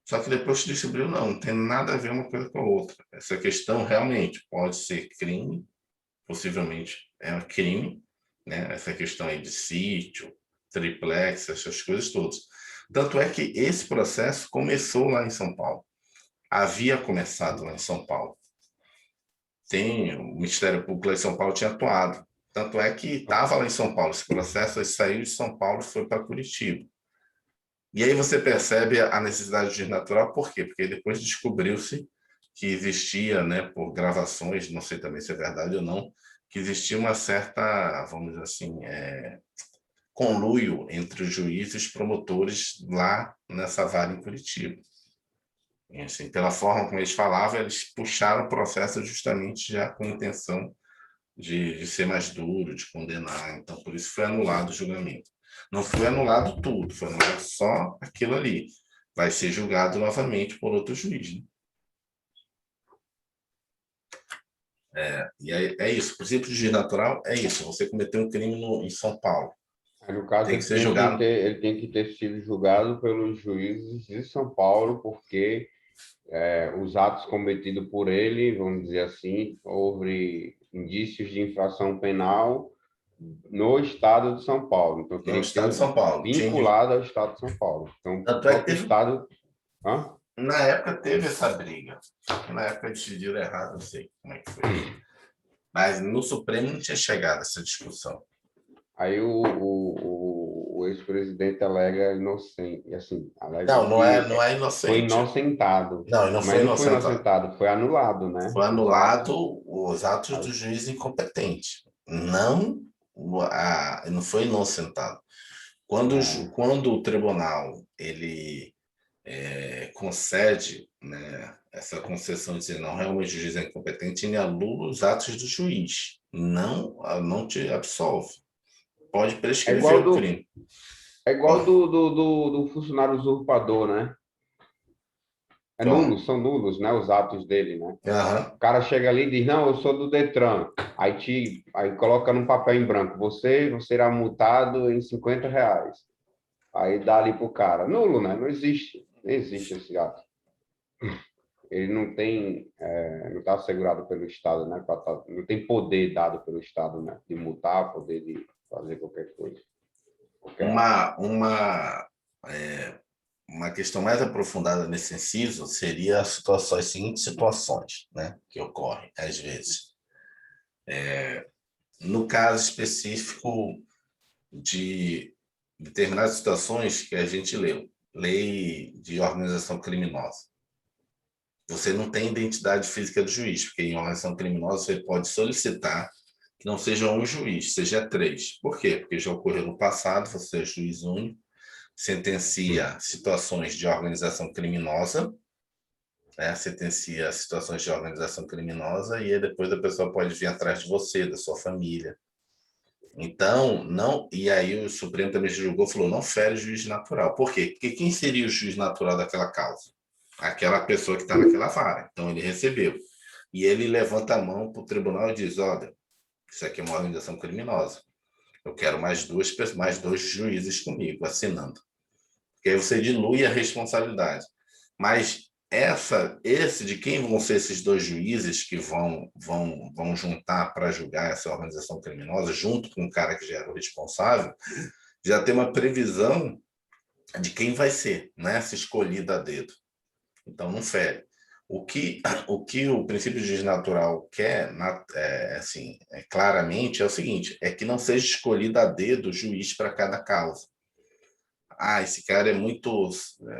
Só que depois se descobriu, não tem nada a ver uma coisa com a outra. Essa questão realmente pode ser crime, possivelmente é um crime, né? Essa questão aí de sítio, triplex, essas coisas todas. Tanto é que esse processo começou lá em São Paulo. Havia começado lá em São Paulo. O Ministério Público lá em São Paulo tinha atuado. Tanto é que estava lá em São Paulo. Esse processo saiu de São Paulo e foi para Curitiba. E aí você percebe a necessidade de juiz natural, por quê? Porque depois descobriu-se que existia, né, por gravações, não sei também se é verdade ou não, que existia uma certa, vamos dizer assim, conluio entre os juízes e promotores lá nessa vara em Curitiba. E, assim, pela forma como eles falavam, eles puxaram o processo justamente já com a intenção de ser mais duro, de condenar. Então, por isso foi anulado o julgamento. Não foi anulado tudo, foi anulado só aquilo ali. Vai ser julgado novamente por outro juiz. Né? E é isso. O princípio de juiz natural é isso. Você cometeu um crime em São Paulo. No caso, tem que ser julgado. Ele tem que ter sido julgado pelos juízes de São Paulo, porque os atos cometidos por ele, vamos dizer assim, houve indícios de infração penal no estado de São Paulo. Então, No estado de São Paulo. Vinculado ao estado de São Paulo. Então, Tanto o é que estado... Hã? Na época teve essa briga. Na época decidiram errado, não sei como é que foi. Mas no Supremo não tinha chegado essa discussão. Aí o ex-presidente alega inocente, assim, alega não é inocente. Foi inocentado. Não, não foi inocentado, foi anulado, né? Foi anulado os atos do juiz incompetente. Não foi inocentado. Quando o tribunal ele concede, né, essa concessão de dizer não, realmente o juiz é incompetente, ele anula os atos do juiz, não te absolve. Pode prescrever o crime. É igual do funcionário usurpador, né? São nulos, né? Os atos dele, né? Uhum. O cara chega ali e diz, não, eu sou do Detran. Aí coloca num papel em branco, você será multado em R$ 50. Aí dá ali pro cara. Nulo, né? Não existe esse ato. ele não está assegurado pelo Estado, né? Não tem poder dado pelo Estado, né? De multar, poder de fazer qualquer coisa. Qualquer ato. Uma questão mais aprofundada nesse inciso seria as seguintes situações, né, que ocorrem às vezes. No caso específico de determinadas situações que a gente leu, lei de organização criminosa. Você não tem identidade física do juiz, porque em organização criminosa você pode solicitar que não seja um juiz, seja três. Por quê? Porque já ocorreu no passado, você é juiz único, sentencia situações de organização criminosa, né? Sentencia situações de organização criminosa e aí depois a pessoa pode vir atrás de você, da sua família. Então, não. E aí o Supremo também julgou, falou, não fere o juiz natural. Por quê? Porque quem seria o juiz natural daquela causa? Aquela pessoa que está naquela vara. Então, ele recebeu. E ele levanta a mão para o tribunal e diz, olha, isso aqui é uma organização criminosa. Eu quero mais dois juízes comigo, assinando. Porque aí você dilui a responsabilidade. Mas esse de quem vão ser esses dois juízes que vão juntar para julgar essa organização criminosa, junto com o cara que já era o responsável, já tem uma previsão de quem vai ser, né? Se escolhido a dedo. Então, não fere. O princípio de juiz natural quer, assim, claramente, é o seguinte, é que não seja escolhido a dedo o juiz para cada causa. Ah, esse cara é muito,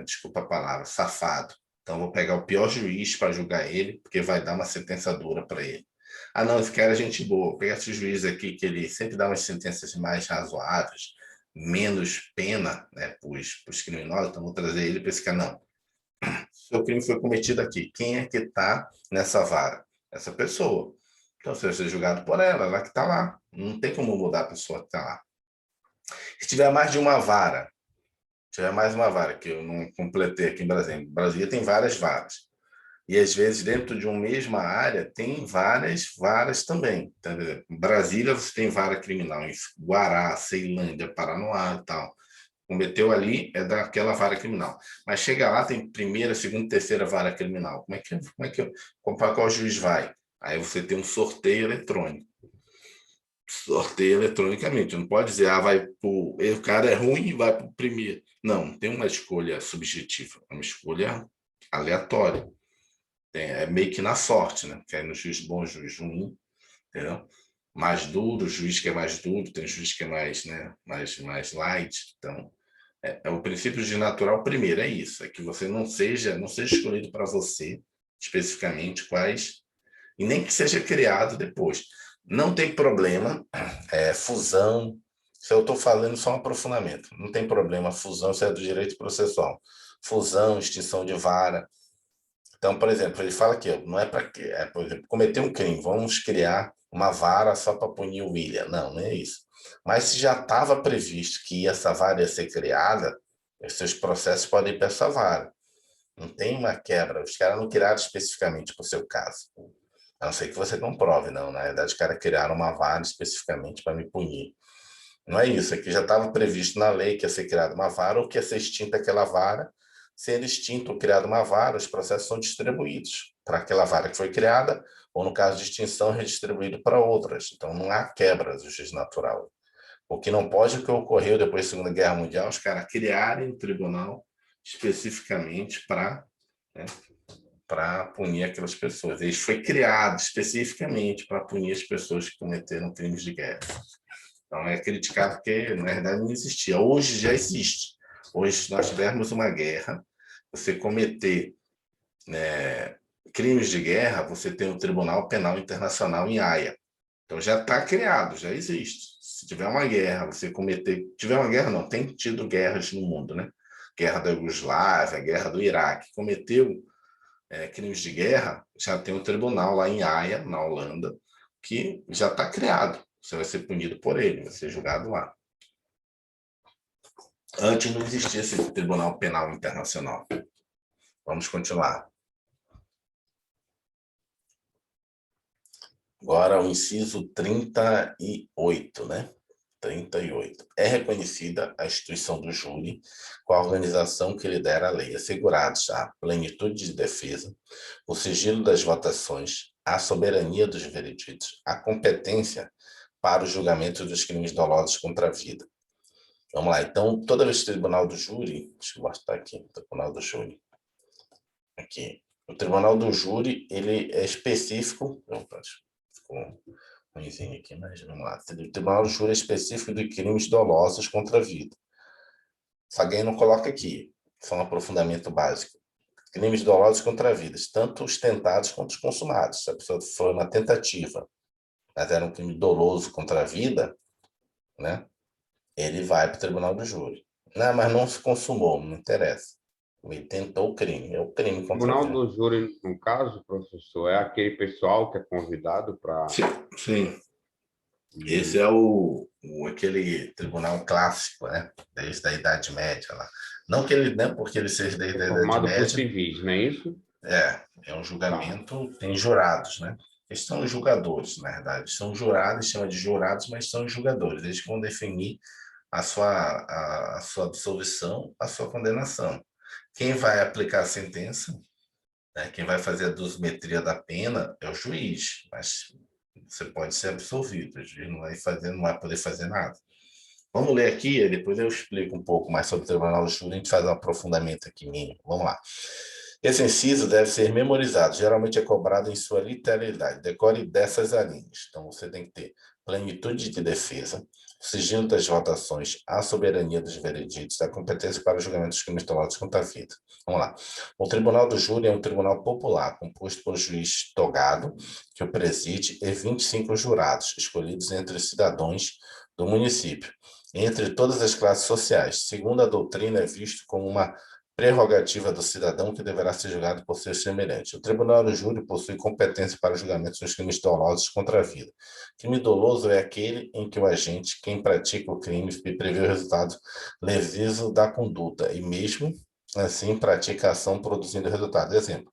desculpa a palavra, safado. Então vou pegar o pior juiz para julgar ele, porque vai dar uma sentença dura para ele. Ah, não, esse cara é gente boa. Pega esse juiz aqui que ele sempre dá umas sentenças mais razoáveis, menos pena, né, para os criminosos, então vou trazer ele para esse cara. Não, seu crime foi cometido aqui. Quem é que está nessa vara? Essa pessoa. Então você vai ser julgado por ela que está lá. Não tem como mudar a pessoa que está lá. Se tiver mais de uma vara, tiver mais uma vara, que eu não completei aqui em Brasília. Em Brasília tem várias varas. E, às vezes, dentro de uma mesma área, tem várias varas também. Tá? Em Brasília, você tem vara criminal. Em Guará, Ceilândia, Paranoá e tal. Cometeu ali, é daquela vara criminal. Mas chega lá, tem primeira, segunda, terceira vara criminal. Para qual juiz vai? Aí você tem um sorteio eletrônico. Sorteio eletronicamente. Não pode dizer, o cara é ruim e vai para o primeiro. Não tem uma escolha subjetiva, é uma escolha aleatória. É meio que na sorte, né? Que é no juiz bom, juiz ruim, entendeu? Mais duro, juiz que é mais duro, tem juiz que é mais, né, mais light. Então, o princípio de natural, primeiro, é isso, é que você não seja escolhido para você, especificamente, quais, e nem que seja criado depois. Não tem problema, fusão, se eu estou falando só um aprofundamento, não tem problema, fusão, isso é do direito processual. Fusão, extinção de vara. Então, por exemplo, ele fala que não é para quê? Por exemplo, cometer um crime, vamos criar uma vara só para punir o William. Não, não é isso. Mas se já estava previsto que essa vara ia ser criada, esses processos podem ir para essa vara. Não tem uma quebra. Os caras não criaram especificamente para o seu caso. A não ser que você comprove, não. Na verdade, os caras criaram uma vara especificamente para me punir. Não é isso, é que já estava previsto na lei que ia ser criada uma vara ou que ia ser extinta aquela vara. Sendo extinto ou criada uma vara, os processos são distribuídos para aquela vara que foi criada, ou no caso de extinção, redistribuído para outras. Então, não há quebras do juiz natural. O que não pode é o que ocorreu depois da Segunda Guerra Mundial, os caras criarem um tribunal especificamente né, para punir aquelas pessoas. Ele foi criado especificamente para punir as pessoas que cometeram crimes de guerra. Então, é criticado porque, na verdade, não existia. Hoje já existe. Hoje, se nós tivermos uma guerra, você cometer, né, crimes de guerra, você tem o Tribunal Penal Internacional em Haia. Então, já está criado, já existe. Se tiver uma guerra, você cometer... Tiver uma guerra, não. Tem tido guerras no mundo, né? Guerra da Iugoslávia, guerra do Iraque. Cometeu crimes de guerra, já tem um tribunal lá em Haia, na Holanda, que já está criado. Você vai ser punido por ele, vai ser julgado lá. Antes não existia esse Tribunal Penal Internacional. Vamos continuar. Agora o inciso 38, né? 38. É reconhecida a instituição do júri com a organização que lidera a lei, assegurados a plenitude de defesa, o sigilo das votações, a soberania dos vereditos, a competência para o julgamento dos crimes dolosos contra a vida. Vamos lá, então, toda vez que o tribunal do júri, deixa eu mostrar aqui, o tribunal do júri, aqui, o tribunal do júri, ele é específico, opa, ficou ruimzinho aqui, mas vamos lá, o tribunal do júri é específico de crimes dolosos contra a vida. Só alguém não coloca aqui, só um aprofundamento básico. Crimes dolosos contra a vida, tanto os tentados quanto os consumados. Se a pessoa foi uma tentativa, mas era um crime doloso contra a vida, né? Ele vai para o tribunal do júri. Não, mas não se consumou, não interessa. Ele tentou o crime, é o crime O contra a tribunal vida. do júri, no caso, professor, é aquele pessoal que é convidado para... Sim. Esse é aquele tribunal clássico, né? Desde a Idade Média lá. Não que ele, né, porque ele seja desde É a Idade formado por Média, civis, não é isso? é um Tá. julgamento, tem jurados, né? Eles são os julgadores, na verdade. São jurados, chama de jurados, mas são os julgadores. Eles vão definir a sua absolvição, a sua condenação. Quem vai aplicar a sentença, né, quem vai fazer a dosimetria da pena é o juiz, mas você pode ser absolvido, o juiz não vai fazer, não vai poder fazer nada. Vamos ler aqui, e depois eu explico um pouco mais sobre o Tribunal do Júri, a gente faz um aprofundamento aqui mínimo. Vamos lá. Esse inciso deve ser memorizado, geralmente é cobrado em sua literalidade. Decore dessas linhas. Então, você tem que ter plenitude de defesa, sigilo das votações, a soberania dos vereditos, a competência para o julgamento dos crimes dolosos contra a vida. Vamos lá. O Tribunal do Júri é um tribunal popular, composto por juiz togado, que o preside, e 25 jurados, escolhidos entre os cidadãos do município, entre todas as classes sociais. Segundo a doutrina, é visto como uma prerrogativa do cidadão que deverá ser julgado por seus semelhantes. O Tribunal do Júri possui competência para julgamento dos crimes dolosos contra a vida. Crime doloso é aquele em que o agente, quem pratica o crime, prevê o resultado lesivo da conduta e mesmo assim pratica a ação produzindo resultado. Exemplo: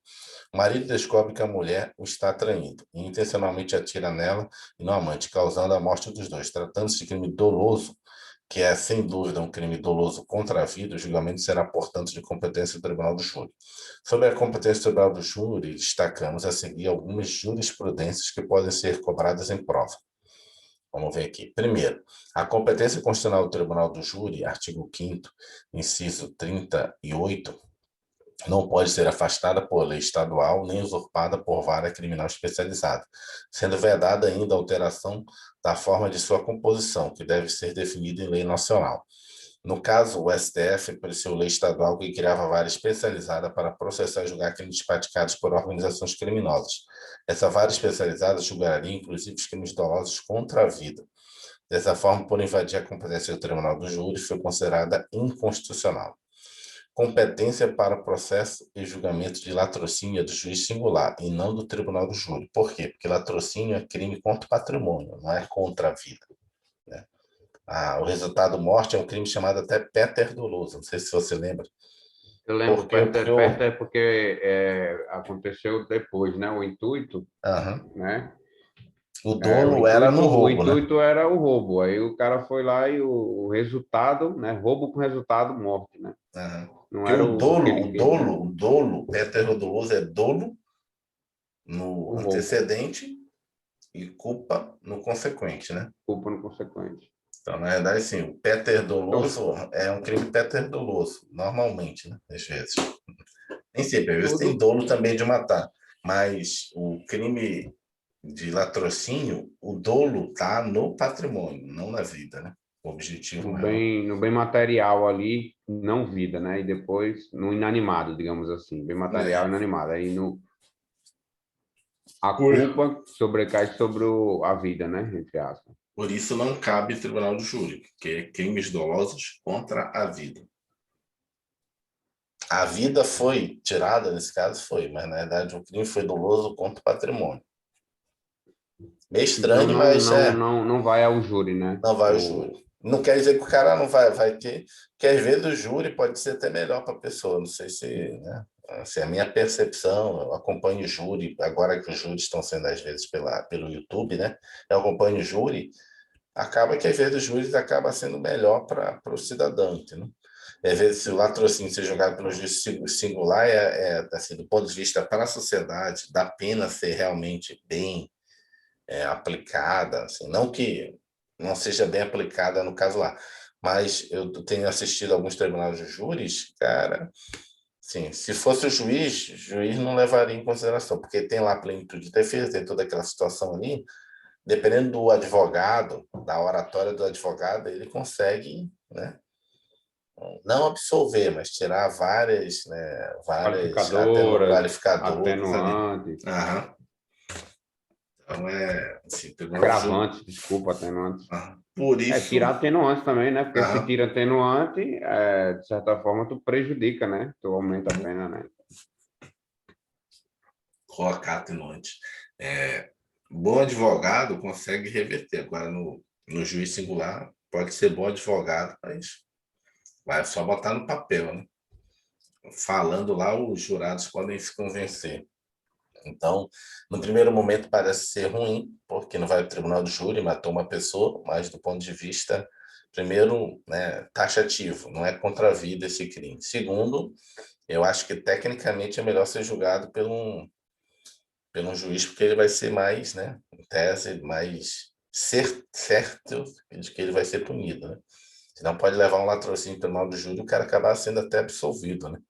o marido descobre que a mulher o está traindo e intencionalmente atira nela e no amante, causando a morte dos dois. Tratando-se de crime doloso, que é, sem dúvida, um crime doloso contra a vida, o julgamento será, portanto, de competência do Tribunal do Júri. Sobre a competência do Tribunal do Júri, destacamos a seguir algumas jurisprudências que podem ser cobradas em prova. Vamos ver aqui. Primeiro, a competência constitucional do Tribunal do Júri, artigo 5º, inciso 38, não pode ser afastada por lei estadual nem usurpada por vara criminal especializada, sendo vedada ainda a alteração da forma de sua composição, que deve ser definida em lei nacional. No caso, o STF apareceu lei estadual que criava vara especializada para processar e julgar crimes praticados por organizações criminosas. Essa vara especializada julgaria, inclusive, os crimes dolosos contra a vida. Dessa forma, por invadir a competência do Tribunal do Júri, foi considerada inconstitucional. Competência para processo e julgamento de latrocínio é do juiz singular e não do Tribunal do Júri. Por quê? Porque latrocínio é crime contra o patrimônio, não é contra a vida, né? O resultado morte é um crime chamado até péter doloso, não sei se você lembra. Eu lembro, Porque, porque perto é porque aconteceu depois, né? O intuito, uhum, né? o O dolo era intuito, no o roubo, né? intuito era o roubo. Aí o cara foi lá e o resultado, né? Roubo com resultado morte, né? Uhum. Não Porque era o que ele queria. o dolo, péter doloso é dolo no O roubo, antecedente e culpa no consequente, né? culpa no consequente. Então, na verdade, sim, o péter Então, doloso é um crime péter doloso, normalmente, né? Às vezes. Nem sempre, às vezes tem tudo dolo também de matar, mas o crime de latrocínio, o dolo tá no patrimônio, não na vida, né? O objetivo real. no bem material ali, não vida, né? E depois no inanimado, digamos assim, bem material e É. inanimado. Aí no, a Por, culpa sobrecai sobre a vida, né? Entre aspas. por isso não cabe tribunal do júri, porque é crimes dolosos contra a vida. A vida foi tirada, nesse caso foi, mas na verdade o crime foi doloso contra o patrimônio. Meio Então estranho, mas não vai ao júri, né? não vai o júri. Não quer dizer que o cara não vai ter, porque às vezes o júri pode ser até melhor para a pessoa. Não sei se, né? Se é a minha percepção, eu acompanho o júri, agora que os júris estão sendo às vezes pelo YouTube, né? Eu acompanho o júri. acaba que às vezes o juiz acaba sendo melhor para o cidadão, entendeu? Às vezes, se o latrocínio ser jogado pelo juiz singular, assim, do ponto de vista para a sociedade, da pena ser realmente bem aplicada, assim, não que não seja bem aplicada no caso lá, mas eu tenho assistido alguns tribunais de júris, cara, sim, se fosse o juiz não levaria em consideração, porque tem lá a plenitude de defesa, tem toda aquela situação ali, dependendo do advogado, da oratória do advogado, ele consegue, né, não absolver, mas tirar várias, né, várias Qualificadoras, qualificadores ali. atenuantes, Aham. Então, assim, tribunal de júri. agravantes, desculpa, atenuantes. Por Tirar isso, atenuantes também, né? Porque se aham, tira atenuante, de certa forma, tu prejudica, né? Tu aumenta a pena, né? colocar atenuante. Bom advogado consegue reverter. Agora, no juiz singular, pode ser bom advogado, mas vai só botar no papel, né? Falando lá, os jurados podem se convencer. Então, no primeiro momento parece ser ruim, porque não vai ao tribunal do júri, matou uma pessoa, mas do ponto de vista, primeiro, né, taxativo, não é contra a vida esse crime. Segundo, eu acho que tecnicamente é melhor ser julgado pelo juiz, porque ele vai ser mais, né, em tese, mais certo de que ele vai ser punido, né? Senão pode levar um latrocínio pelo tribunal do júri e o cara acabar sendo até absolvido, né?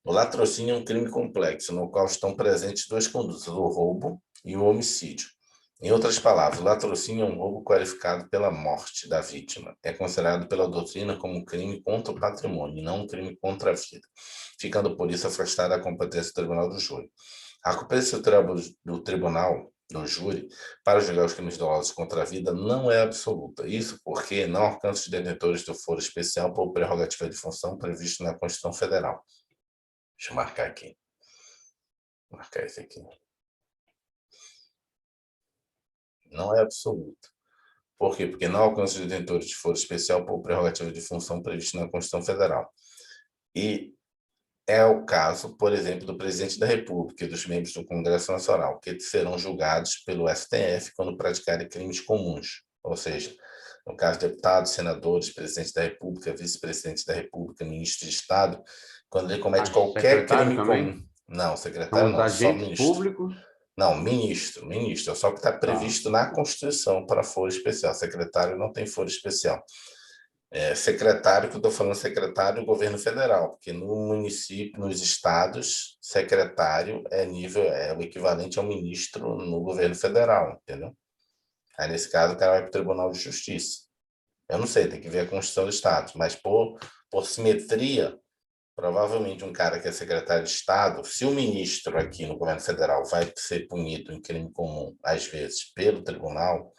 O latrocínio é um crime complexo, no qual estão presentes duas condutas, o roubo e o homicídio. Em outras palavras, o latrocínio é um roubo qualificado pela morte da vítima. É considerado pela doutrina como um crime contra o patrimônio, e não um crime contra a vida, ficando por isso afastado da competência do tribunal do júri. A competência do tribunal do júri para julgar os crimes dolosos contra a vida não é absoluta. Isso porque não alcança os detentores do foro especial por prerrogativa de função previsto na Constituição Federal. Deixa eu marcar aqui. Marcar esse aqui. Não é absoluto. Por quê? Porque não alcança os detentores de foro especial por prerrogativa de função prevista na Constituição Federal. E é o caso, por exemplo, do presidente da República e dos membros do Congresso Nacional, que serão julgados pelo STF quando praticarem crimes comuns. Ou seja, no caso de deputados, senadores, presidente da República, vice-presidente da República, ministro de Estado, quando ele comete As qualquer secretários crime comum. também Não, são secretário os não, só agentes ministro. públicos. Não, ministro, é só o que está Tá. previsto na Constituição para foro especial. Secretário não tem foro especial. Secretário, que eu estou falando secretário do governo federal, porque no município, nos estados, secretário é o equivalente ao ministro no governo federal, entendeu? Aí, nesse caso, o cara vai para o Tribunal de Justiça. Eu não sei, tem que ver a Constituição do Estado, mas por simetria, provavelmente um cara que é secretário de Estado, se o ministro aqui no governo federal vai ser punido em crime comum, às vezes, pelo tribunal,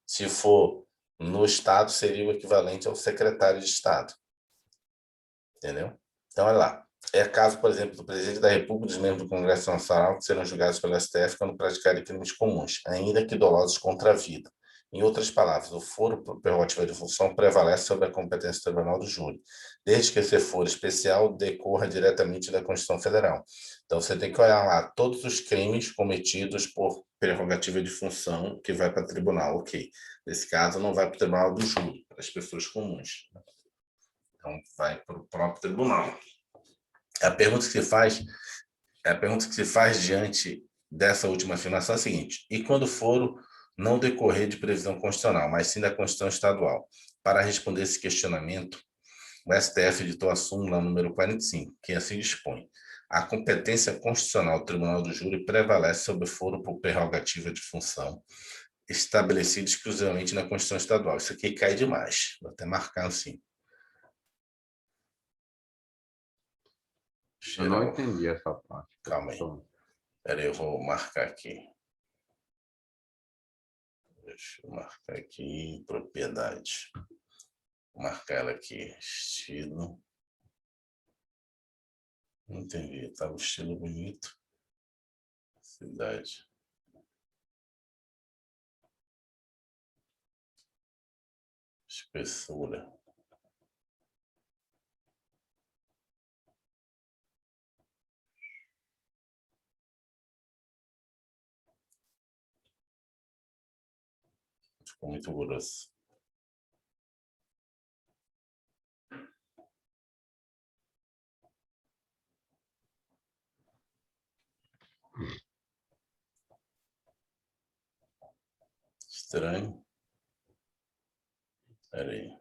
se for no Estado, seria o equivalente ao secretário de Estado, entendeu? Então, olha lá. É caso, por exemplo, do presidente da República e dos membros do Congresso Nacional que serão julgados pelo STF quando praticarem crimes comuns, ainda que dolosos contra a vida. Em outras palavras, o foro por prerrogativa de função prevalece sobre a competência do tribunal do júri, desde que esse foro especial decorra diretamente da Constituição Federal. Então, você tem que olhar lá todos os crimes cometidos por prerrogativa de função que vai para o tribunal. Ok. Nesse caso, não vai para o tribunal do júri, para as pessoas comuns. Então, vai para o próprio tribunal. A pergunta que se faz, a pergunta que se faz diante dessa última afirmação é a seguinte: e quando o foro não decorrer de previsão constitucional, mas sim da Constituição Estadual? Para responder esse questionamento, o STF editou a súmula número 45, que assim dispõe: a competência constitucional do Tribunal do Júri prevalece sobre o foro por prerrogativa de função, estabelecido exclusivamente na Constituição Estadual. Isso aqui cai demais, vou até marcar assim. Eu não Geral, entendi essa parte, calma aí. professor. Espera aí, eu vou marcar aqui. Deixa eu marcar aqui, propriedade. Vou marcar ela aqui, estilo. Não entendi, tá o estilo bonito. Cidade. Espessura. Ficou muito grosso. Estranho. Espera aí.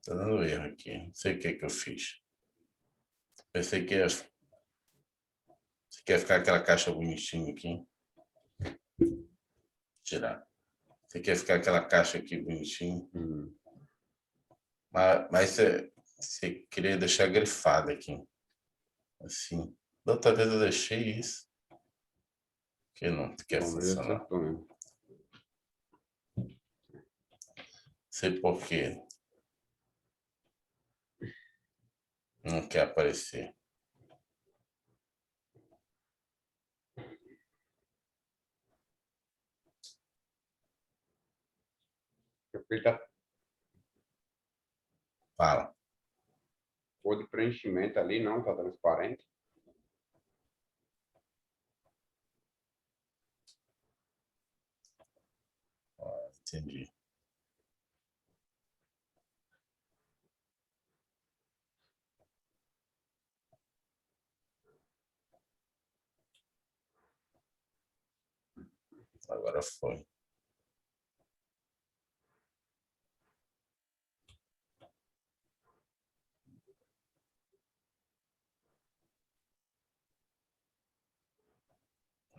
Tá dando erro aqui. Não sei o que eu fiz. Pensei que ia... Você quer ficar aquela caixa bonitinha aqui? Tirar. Você quer ficar aquela caixa aqui bonitinha? Mas você queria deixar grifado aqui. Assim. Da outra vez eu deixei isso. Que não quer funcionar. Sei por quê. Não quer aparecer. Fala. Cor de preenchimento ali não está transparente. Entendi. Agora foi.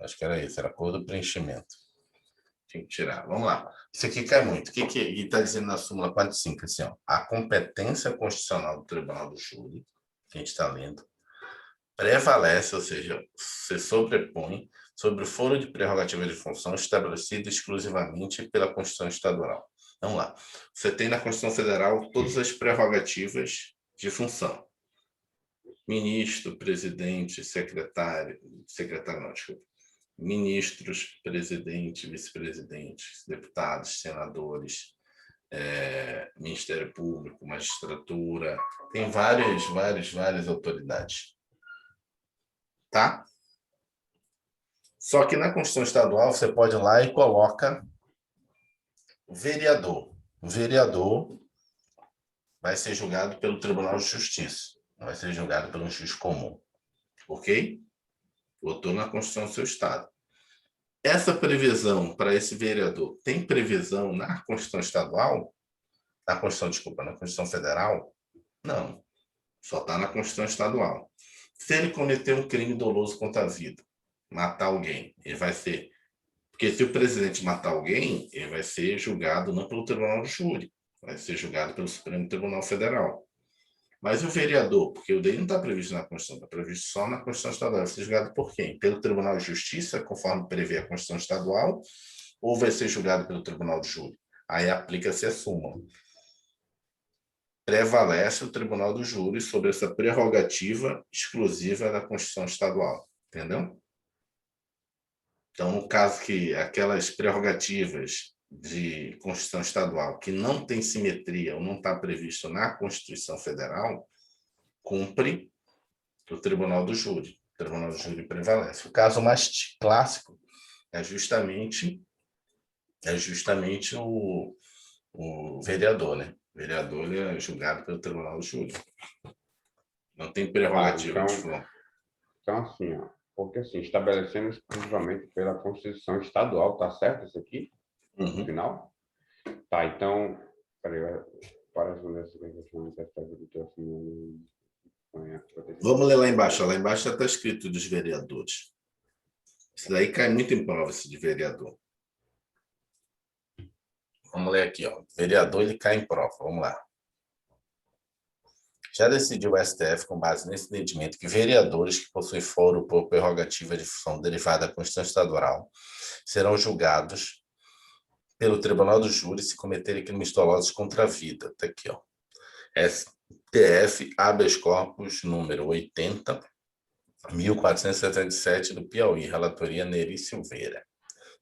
Acho que era isso, era a cor do preenchimento. Tinha que tirar. Vamos lá. Isso aqui cai muito. O que está dizendo na súmula 45? Assim, ó, a competência constitucional do Tribunal do Júri, que a gente está lendo, prevalece, ou seja, se sobrepõe sobre o foro de prerrogativa de função estabelecido exclusivamente pela Constituição Estadual. Vamos lá. Você tem na Constituição Federal todas as prerrogativas de função. Ministro, presidente, secretário não, desculpa. Ministros, presidente, vice-presidente, deputados, senadores, Ministério Público, magistratura, tem várias autoridades. Tá? Só que na Constituição Estadual você pode ir lá e coloca o vereador. O vereador vai ser julgado pelo Tribunal de Justiça, não vai ser julgado pelo juiz comum. Ok? Botou na Constituição do seu Estado. Essa previsão para esse vereador tem previsão na Constituição Estadual? Na Constituição Federal? Não. Só está na Constituição Estadual. Se ele cometer um crime doloso contra a vida, matar alguém, ele vai ser... Porque se o presidente matar alguém, ele vai ser julgado não pelo Tribunal do Júri, vai ser julgado pelo Supremo Tribunal Federal. Mas o vereador, porque o dele não está previsto na Constituição, está previsto só na Constituição Estadual, vai ser julgado por quem? Pelo Tribunal de Justiça, conforme prevê a Constituição Estadual, ou vai ser julgado pelo Tribunal de Júri? Aí aplica-se a súmula. Prevalece o Tribunal do Júri sobre essa prerrogativa exclusiva da Constituição Estadual. Entendeu? Então, no caso que aquelas prerrogativas de Constituição Estadual que não tem simetria ou não está previsto na Constituição Federal, cumpre o Tribunal do Júri. O Tribunal do Júri prevalece. O caso mais clássico é justamente o vereador, né? O vereador ele é julgado pelo Tribunal do Júri. Não tem prerrogativa de forma. Então, assim, ó, porque assim, estabelecendo exclusivamente pela Constituição Estadual, tá certo isso aqui? No final? Tá, então, peraí, para responder essa questão, vamos ler lá embaixo. Lá embaixo já está escrito dos vereadores. Isso daí cai muito em prova, esse de vereador. Vamos ler aqui, ó. Vereador, ele cai em prova. Vamos lá. Já decidiu o STF, com base nesse entendimento, que vereadores que possuem foro por prerrogativa de função derivada da Constituição Estadual serão julgados pelo Tribunal do Júri se cometerem crimes dolosos contra a vida. Está aqui, ó. STF, habeas corpus, número 80.477 do Piauí, relatoria Neri Silveira,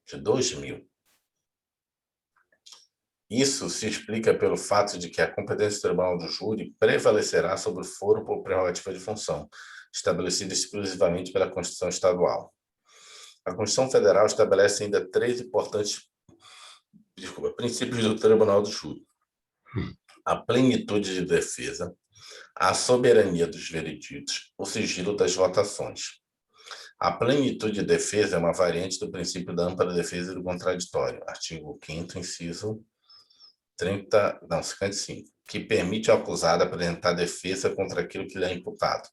de 2000. Isso se explica pelo fato de que a competência do Tribunal do Júri prevalecerá sobre o foro por prerrogativa de função, estabelecida exclusivamente pela Constituição Estadual. A Constituição Federal estabelece ainda 3 importantes princípios do Tribunal do Júri: a plenitude de defesa, a soberania dos vereditos, o sigilo das votações. A plenitude de defesa é uma variante do princípio da ampla defesa e do contraditório, artigo 5º, inciso 55, que permite ao acusado apresentar defesa contra aquilo que lhe é imputado.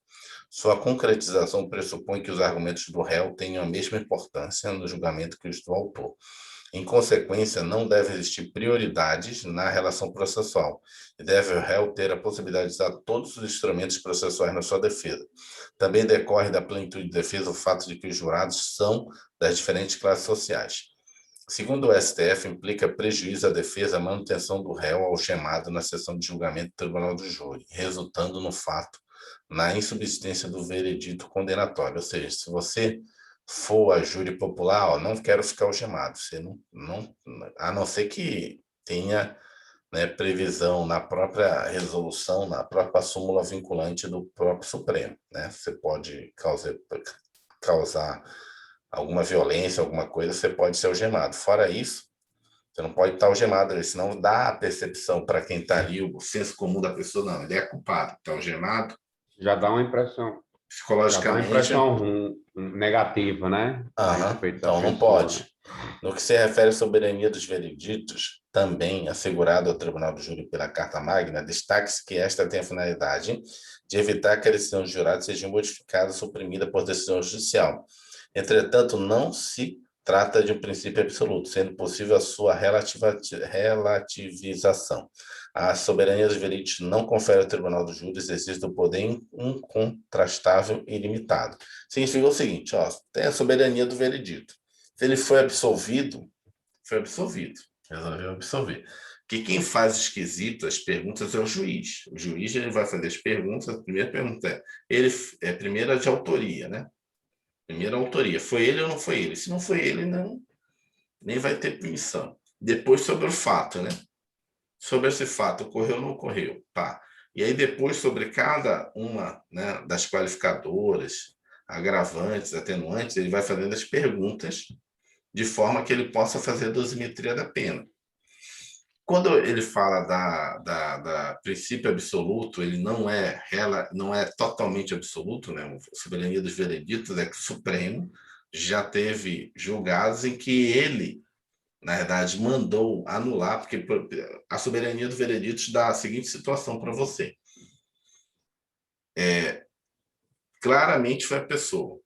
Sua concretização pressupõe que os argumentos do réu tenham a mesma importância no julgamento que os do autor. Em consequência, não deve existir prioridades na relação processual e deve o réu ter a possibilidade de usar todos os instrumentos processuais na sua defesa. Também decorre da plenitude de defesa o fato de que os jurados são das diferentes classes sociais. Segundo o STF, implica prejuízo à defesa a manutenção do réu algemado na sessão de julgamento do Tribunal do Júri, resultando no fato na insubsistência do veredito condenatório. Ou seja, se você for a júri popular, não quero ficar algemado, você não, a não ser que tenha, né, previsão na própria resolução, na própria súmula vinculante do próprio Supremo, né? Você pode causar alguma violência, alguma coisa, você pode ser algemado. Fora isso, você não pode estar algemado, senão dá a percepção para quem está ali, o senso comum da pessoa, não, ele é culpado, está algemado. Já dá uma impressão. Psicologicamente. Já dá uma impressão negativa, né? Então, não pode. Né? No que se refere à soberania dos vereditos, também assegurado ao Tribunal do Júri pela Carta Magna, destaque-se que esta tem a finalidade de evitar que a decisão dos jurados seja modificada ou suprimida por decisão judicial. Entretanto, não se trata de um princípio absoluto, sendo possível a sua relativização. A soberania dos veredictos não confere ao Tribunal do Júri exercício do poder incontrastável e ilimitado. Significa o seguinte, tem a soberania do veredito. Se ele foi absolvido, resolveu absolver. Porque quem faz os quesitos, as perguntas, é o juiz. O juiz ele vai fazer as perguntas, a primeira pergunta é a primeira de autoria, né? Primeira autoria, foi ele ou não foi ele? Se não foi ele, não, nem vai ter punição. Depois sobre o fato, né? Sobre esse fato, ocorreu ou não ocorreu? Tá. E aí depois sobre cada uma, né, das qualificadoras, agravantes, atenuantes, ele vai fazendo as perguntas de forma que ele possa fazer a dosimetria da pena. Quando ele fala da princípio absoluto, ele não é totalmente absoluto, né? A soberania dos vereditos é que o Supremo já teve julgados em que ele, na verdade, mandou anular, porque a soberania dos vereditos dá a seguinte situação para você. Claramente foi a pessoa,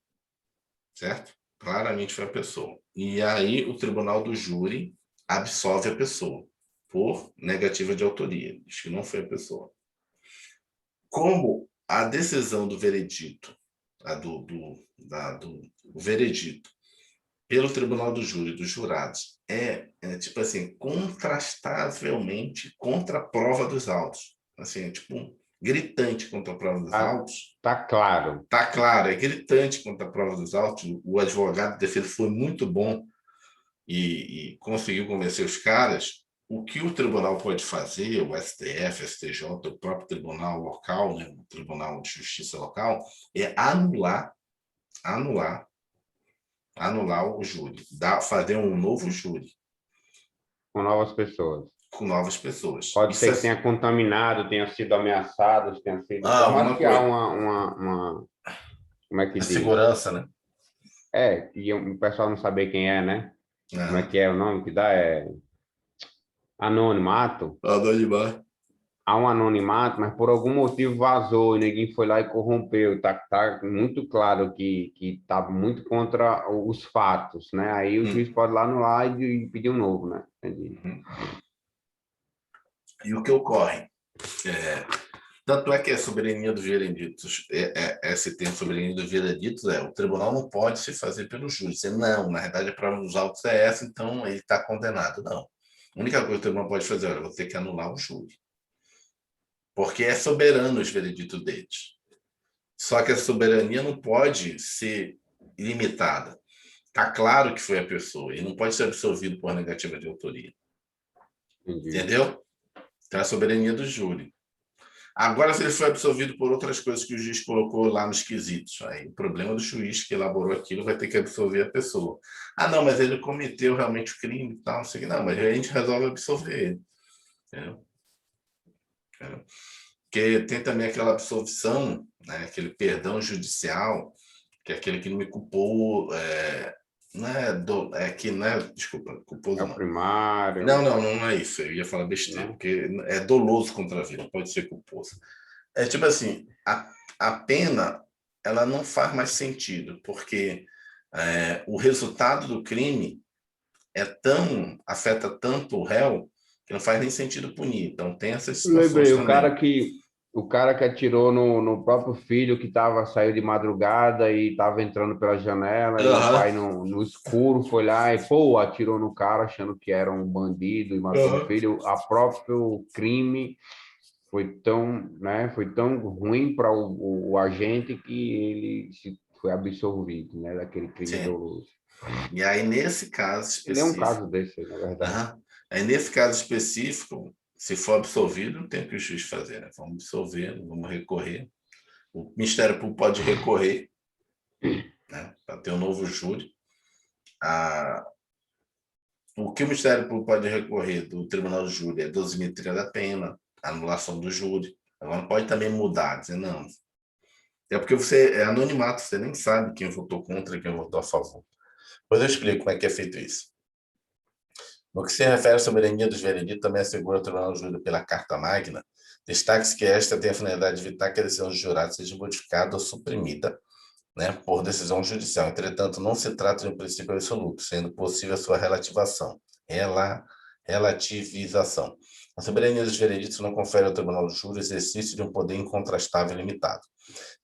certo? Claramente foi a pessoa. E aí o Tribunal do Júri absolve a pessoa por negativa de autoria, diz que não foi a pessoa. Como a decisão do veredito, do veredito pelo Tribunal do Júri, dos jurados, tipo assim, contrastavelmente contra a prova dos autos. Assim, tipo, gritante contra a prova dos autos. Tá claro. Tá claro, é gritante contra a prova dos autos. O advogado de defesa foi muito bom e conseguiu convencer os caras. O que o tribunal pode fazer, o STF, STJ, o próprio tribunal local, né, o Tribunal de Justiça local, é anular o júri, fazer um novo júri. Com novas pessoas. Com novas pessoas. Pode ser que tenha contaminado, tenha sido ameaçado, tenha sido... Mas que há uma... Como é que diz? Segurança, né? E o pessoal não saber quem é, né? Como é que é o nome que dá? Anonimato. Anonimato. Há um anonimato, mas por algum motivo vazou e ninguém foi lá e corrompeu. Tá muito claro que estava muito contra os fatos, né? Aí o juiz pode ir lá anular e pedir um novo, né? Entendi. E o que ocorre? Tanto é que a soberania dos vereditos, esse termo soberania dos vereditos, o tribunal não pode se fazer pelo júri. Não, na verdade a prova dos autos é essa, então ele está condenado. Não. A única coisa que o tribunal pode fazer, eu vou ter que anular o júri. Porque é soberano os vereditos deles. Só que a soberania não pode ser ilimitada. Está claro que foi a pessoa, e não pode ser absolvido por negativa de autoria. Entendi. Entendeu? Então, é a soberania do júri. Agora, se ele foi absolvido por outras coisas que o juiz colocou lá nos quesitos, aí o problema do juiz que elaborou aquilo vai ter que absolver a pessoa. Ah, não, mas ele cometeu realmente o crime e tal, não sei o que. Não, mas a gente resolve absolver ele. Entendeu? Porque tem também aquela absolvição, né, aquele perdão judicial, que é aquele que não me culpou, não é, que não é, desculpa, É culposo o não. primário, Não é isso, eu ia falar besteira, né? porque é doloso contra a vida, pode ser culposo. É tipo assim, a pena, ela não faz mais sentido, porque o resultado do crime afeta tanto o réu, que não faz nem sentido punir. Então tem essas situações Lembrei, também. o cara que atirou no próprio filho que saiu de madrugada e estava entrando pela janela e o Aham, pai no escuro foi lá e pô, atirou no cara achando que era um bandido e matou o aham. filho. A próprio crime foi tão ruim para o agente que foi absolvido, né, daquele crime Sim. doloso. E aí, nesse caso Ele é um específico, caso desse, na verdade. aham, aí nesse caso específico, se for absolvido, não tem o que o juiz fazer, né? Vamos absolver, vamos recorrer. O Ministério Público pode recorrer, né, para ter um novo júri. A, o que o Ministério Público pode recorrer do Tribunal do Júri é dosimetria da pena, anulação do júri. Agora pode também mudar, dizer não. É porque você é anonimato, você nem sabe quem votou contra e quem votou a favor. Depois eu explico como é que é feito isso. No que se refere à soberania dos vereditos, também assegura o Tribunal do Júri pela Carta Magna, destaque-se que esta tem a finalidade de evitar que a decisão dos jurados seja modificada ou suprimida, né, por decisão judicial. Entretanto, não se trata de um princípio absoluto, sendo possível a sua relativização. A soberania dos vereditos não confere ao Tribunal do Júri o exercício de um poder incontrastável e limitado.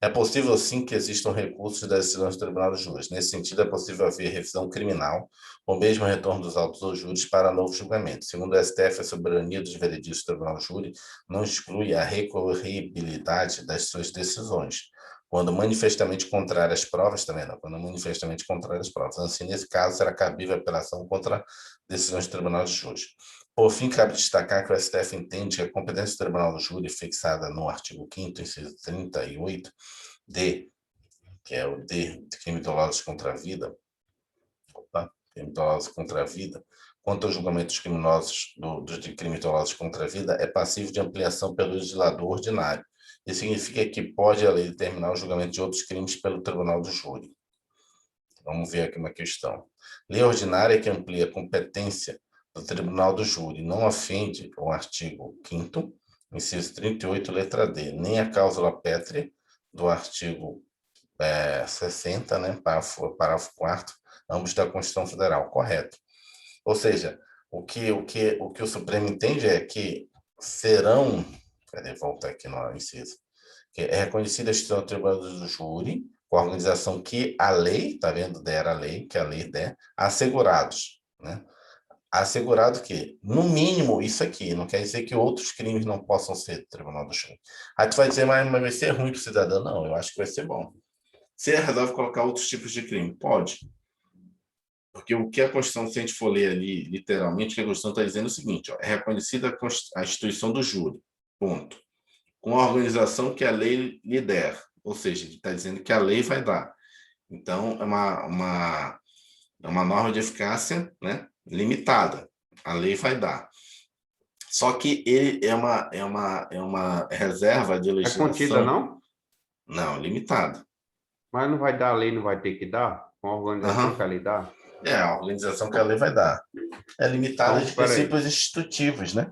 É possível, sim, que existam recursos das decisões do Tribunal do Júri. Nesse sentido, é possível haver revisão criminal, ou mesmo retorno dos autos aos júris para novo julgamento. Segundo o STF, a soberania dos vereditos do Tribunal do Júri não exclui a recorribilidade das suas decisões, quando manifestamente contrárias às provas, também não, quando manifestamente contrárias às provas. Assim, nesse caso, será cabível a apelação contra decisões do Tribunal do Júri. Por fim, cabe destacar que o STF entende que a competência do Tribunal do Júri, fixada no artigo 5º, inciso 38, D, que é o D de crime doloso contra a vida, crime doloso contra a vida, quanto aos julgamentos criminosos de crimes dolosos contra a vida, é passível de ampliação pelo legislador ordinário. Isso significa que pode a lei determinar o julgamento de outros crimes pelo Tribunal do Júri. Vamos ver aqui uma questão. Lei ordinária que amplia a competência do Tribunal do Júri não ofende o artigo 5º, inciso 38, letra D, nem a cláusula pétrea do artigo 60, né, parágrafo 4º, ambos da Constituição Federal, correto. Ou seja, o Supremo entende é que serão, volta aqui no inciso, que é reconhecida a instituição do Tribunal do Júri, com a organização que a lei, tá vendo, der a lei, que a lei der, assegurados, né? Assegurado que, no mínimo, isso aqui, não quer dizer que outros crimes não possam ser do Tribunal do Júri. Aí tu vai dizer, mas vai ser ruim para o cidadão? Não, eu acho que vai ser bom. Você resolve colocar outros tipos de crime? Pode. Porque o que a Constituição, se a gente for ler ali, literalmente, o que a Constituição está dizendo é o seguinte, ó, é reconhecida a instituição do júri, ponto. Com a organização que a lei lhe der, ou seja, ele está dizendo que a lei vai dar. Então, é uma norma de eficácia, né, limitada. A lei vai dar. Só que ele é uma reserva de É contida, legislação, não? não, limitada. Mas não vai dar a lei, não vai ter que dar? Com a organização que Uhum. a lei dá? A organização que a lei vai dar. É limitada Então, de peraí. princípios institutivos, né?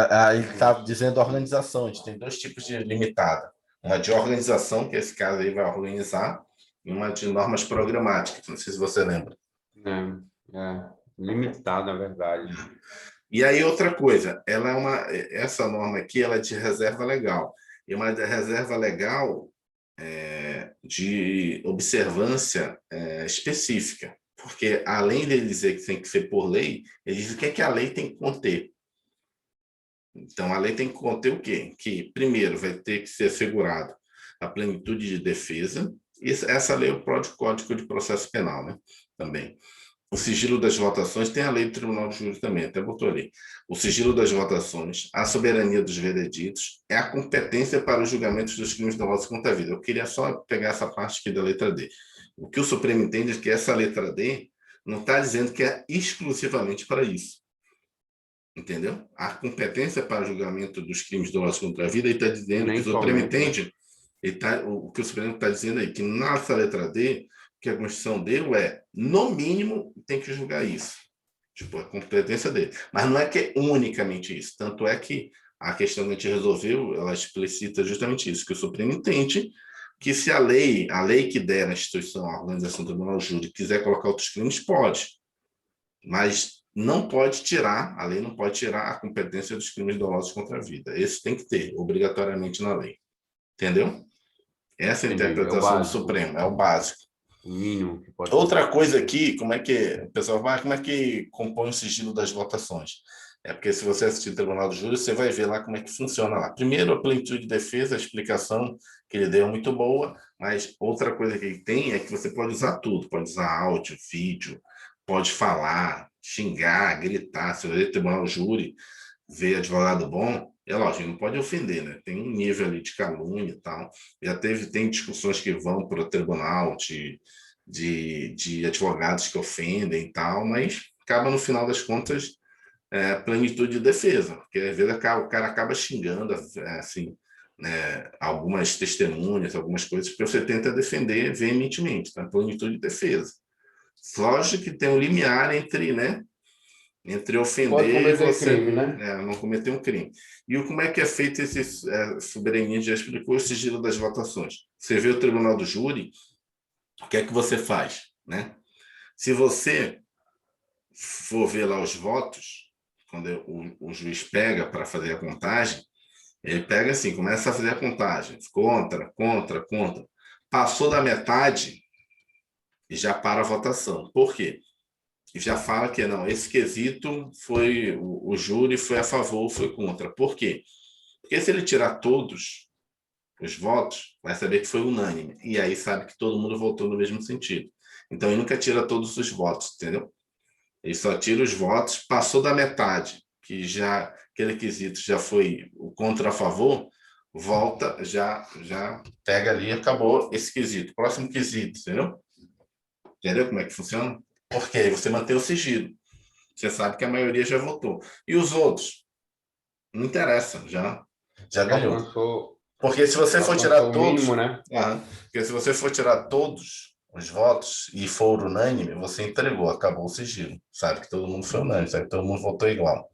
Aí está dizendo organização, a gente tem dois tipos de limitada. Uma de organização, que esse caso aí vai organizar, e uma de normas programáticas, não sei se você lembra. Limitado, na verdade. E aí outra coisa, essa norma aqui ela é de reserva legal, e uma reserva legal de observância específica, porque além de dizer que tem que ser por lei, ele diz o que é que a lei tem que conter. Então, a lei tem que conter o quê? Que, primeiro, vai ter que ser assegurado a plenitude de defesa. Essa lei é o próprio Código de Processo Penal, né? Também. o sigilo das votações, tem a lei do Tribunal de Júri também, até botou ali. O sigilo das votações, a soberania dos vereditos, é a competência para os julgamentos dos crimes dolosos contra a vida. Eu queria só pegar essa parte aqui da letra D. O que o Supremo entende é que essa letra D não está dizendo que é exclusivamente para isso. Entendeu? A competência para o julgamento dos crimes dolosos contra a vida, ele está dizendo que o Supremo entende, o que o Supremo está dizendo aí, que nessa letra D, que a Constituição deu no mínimo, tem que julgar isso. Tipo, a competência dele. Mas não é que é unicamente isso. Tanto é que a questão que a gente resolveu, ela explicita justamente isso, que o Supremo entende que se a lei que der na instituição, a organização do Tribunal do Júri, quiser colocar outros crimes, pode. Mas não pode tirar, a lei não pode tirar a competência dos crimes dolosos contra a vida. Esse tem que ter, obrigatoriamente, na lei. Entendeu? Essa é a interpretação do Supremo, é o básico. O mínimo que pode Outra coisa aqui, como é que o pessoal vai, como é que compõe o sigilo das votações? É porque se você assistir o Tribunal do Júri, você vai ver lá como é que funciona lá. Primeiro, a plenitude de defesa, a explicação que ele deu é muito boa, mas outra coisa que ele tem é que você pode usar tudo, pode usar áudio, vídeo, pode falar, xingar, gritar. Se você Tribunal do Júri vê advogado bom, é lógico, não pode ofender, né? Tem um nível ali de calúnia e tal. Tem discussões que vão para o tribunal de advogados que ofendem e tal, mas acaba, no final das contas, plenitude de defesa, porque às vezes o cara acaba xingando, assim, né, algumas testemunhas, algumas coisas que você tenta defender veementemente, tá? Plenitude de defesa. Lógico que tem um limiar entre, né, entre ofender e você crime, né? não cometer um crime. E como é que é feito esse soberania? Já explicou o sigilo das votações. Você vê o Tribunal do Júri, o que é que você faz, né? Se você for ver lá os votos, quando o juiz pega para fazer a contagem, ele pega assim, começa a fazer a contagem, contra, contra, contra. Passou da metade e já para a votação. Por quê? E já fala que não, esse quesito foi, o júri foi a favor, foi contra. Por quê? Porque se ele tirar todos os votos, vai saber que foi unânime. E aí sabe que todo mundo votou no mesmo sentido. Então ele nunca tira todos os votos, entendeu? Ele só tira os votos, passou da metade, que já aquele quesito já foi o contra a favor, volta, já pega ali, acabou esse quesito. Próximo quesito, entendeu? Entendeu como é que funciona? Porque aí você mantém o sigilo. Você sabe que a maioria já votou. E os outros? Não interessa, já ganhou. Porque se você for tirar todos, mínimo, né? Porque se você for tirar todos os votos e for unânime, você entregou, acabou o sigilo. Sabe que todo mundo foi unânime, sabe que todo mundo votou igual.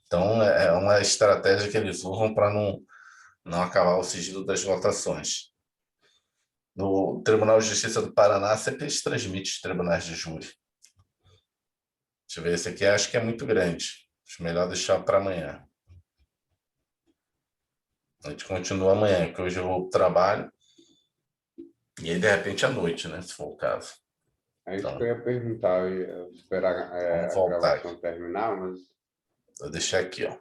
Então, é uma estratégia que eles usam para não acabar o sigilo das votações. No Tribunal de Justiça do Paraná, sempre eles transmitem os tribunais de júri. Deixa eu ver, esse aqui acho que é muito grande. Acho melhor deixar para amanhã. A gente continua amanhã, que hoje eu vou para o trabalho. E aí, de repente, à noite, né? Se for o caso. É isso que eu ia perguntar. Eu ia esperar a gravação terminar, mas... Vou deixar aqui, ó.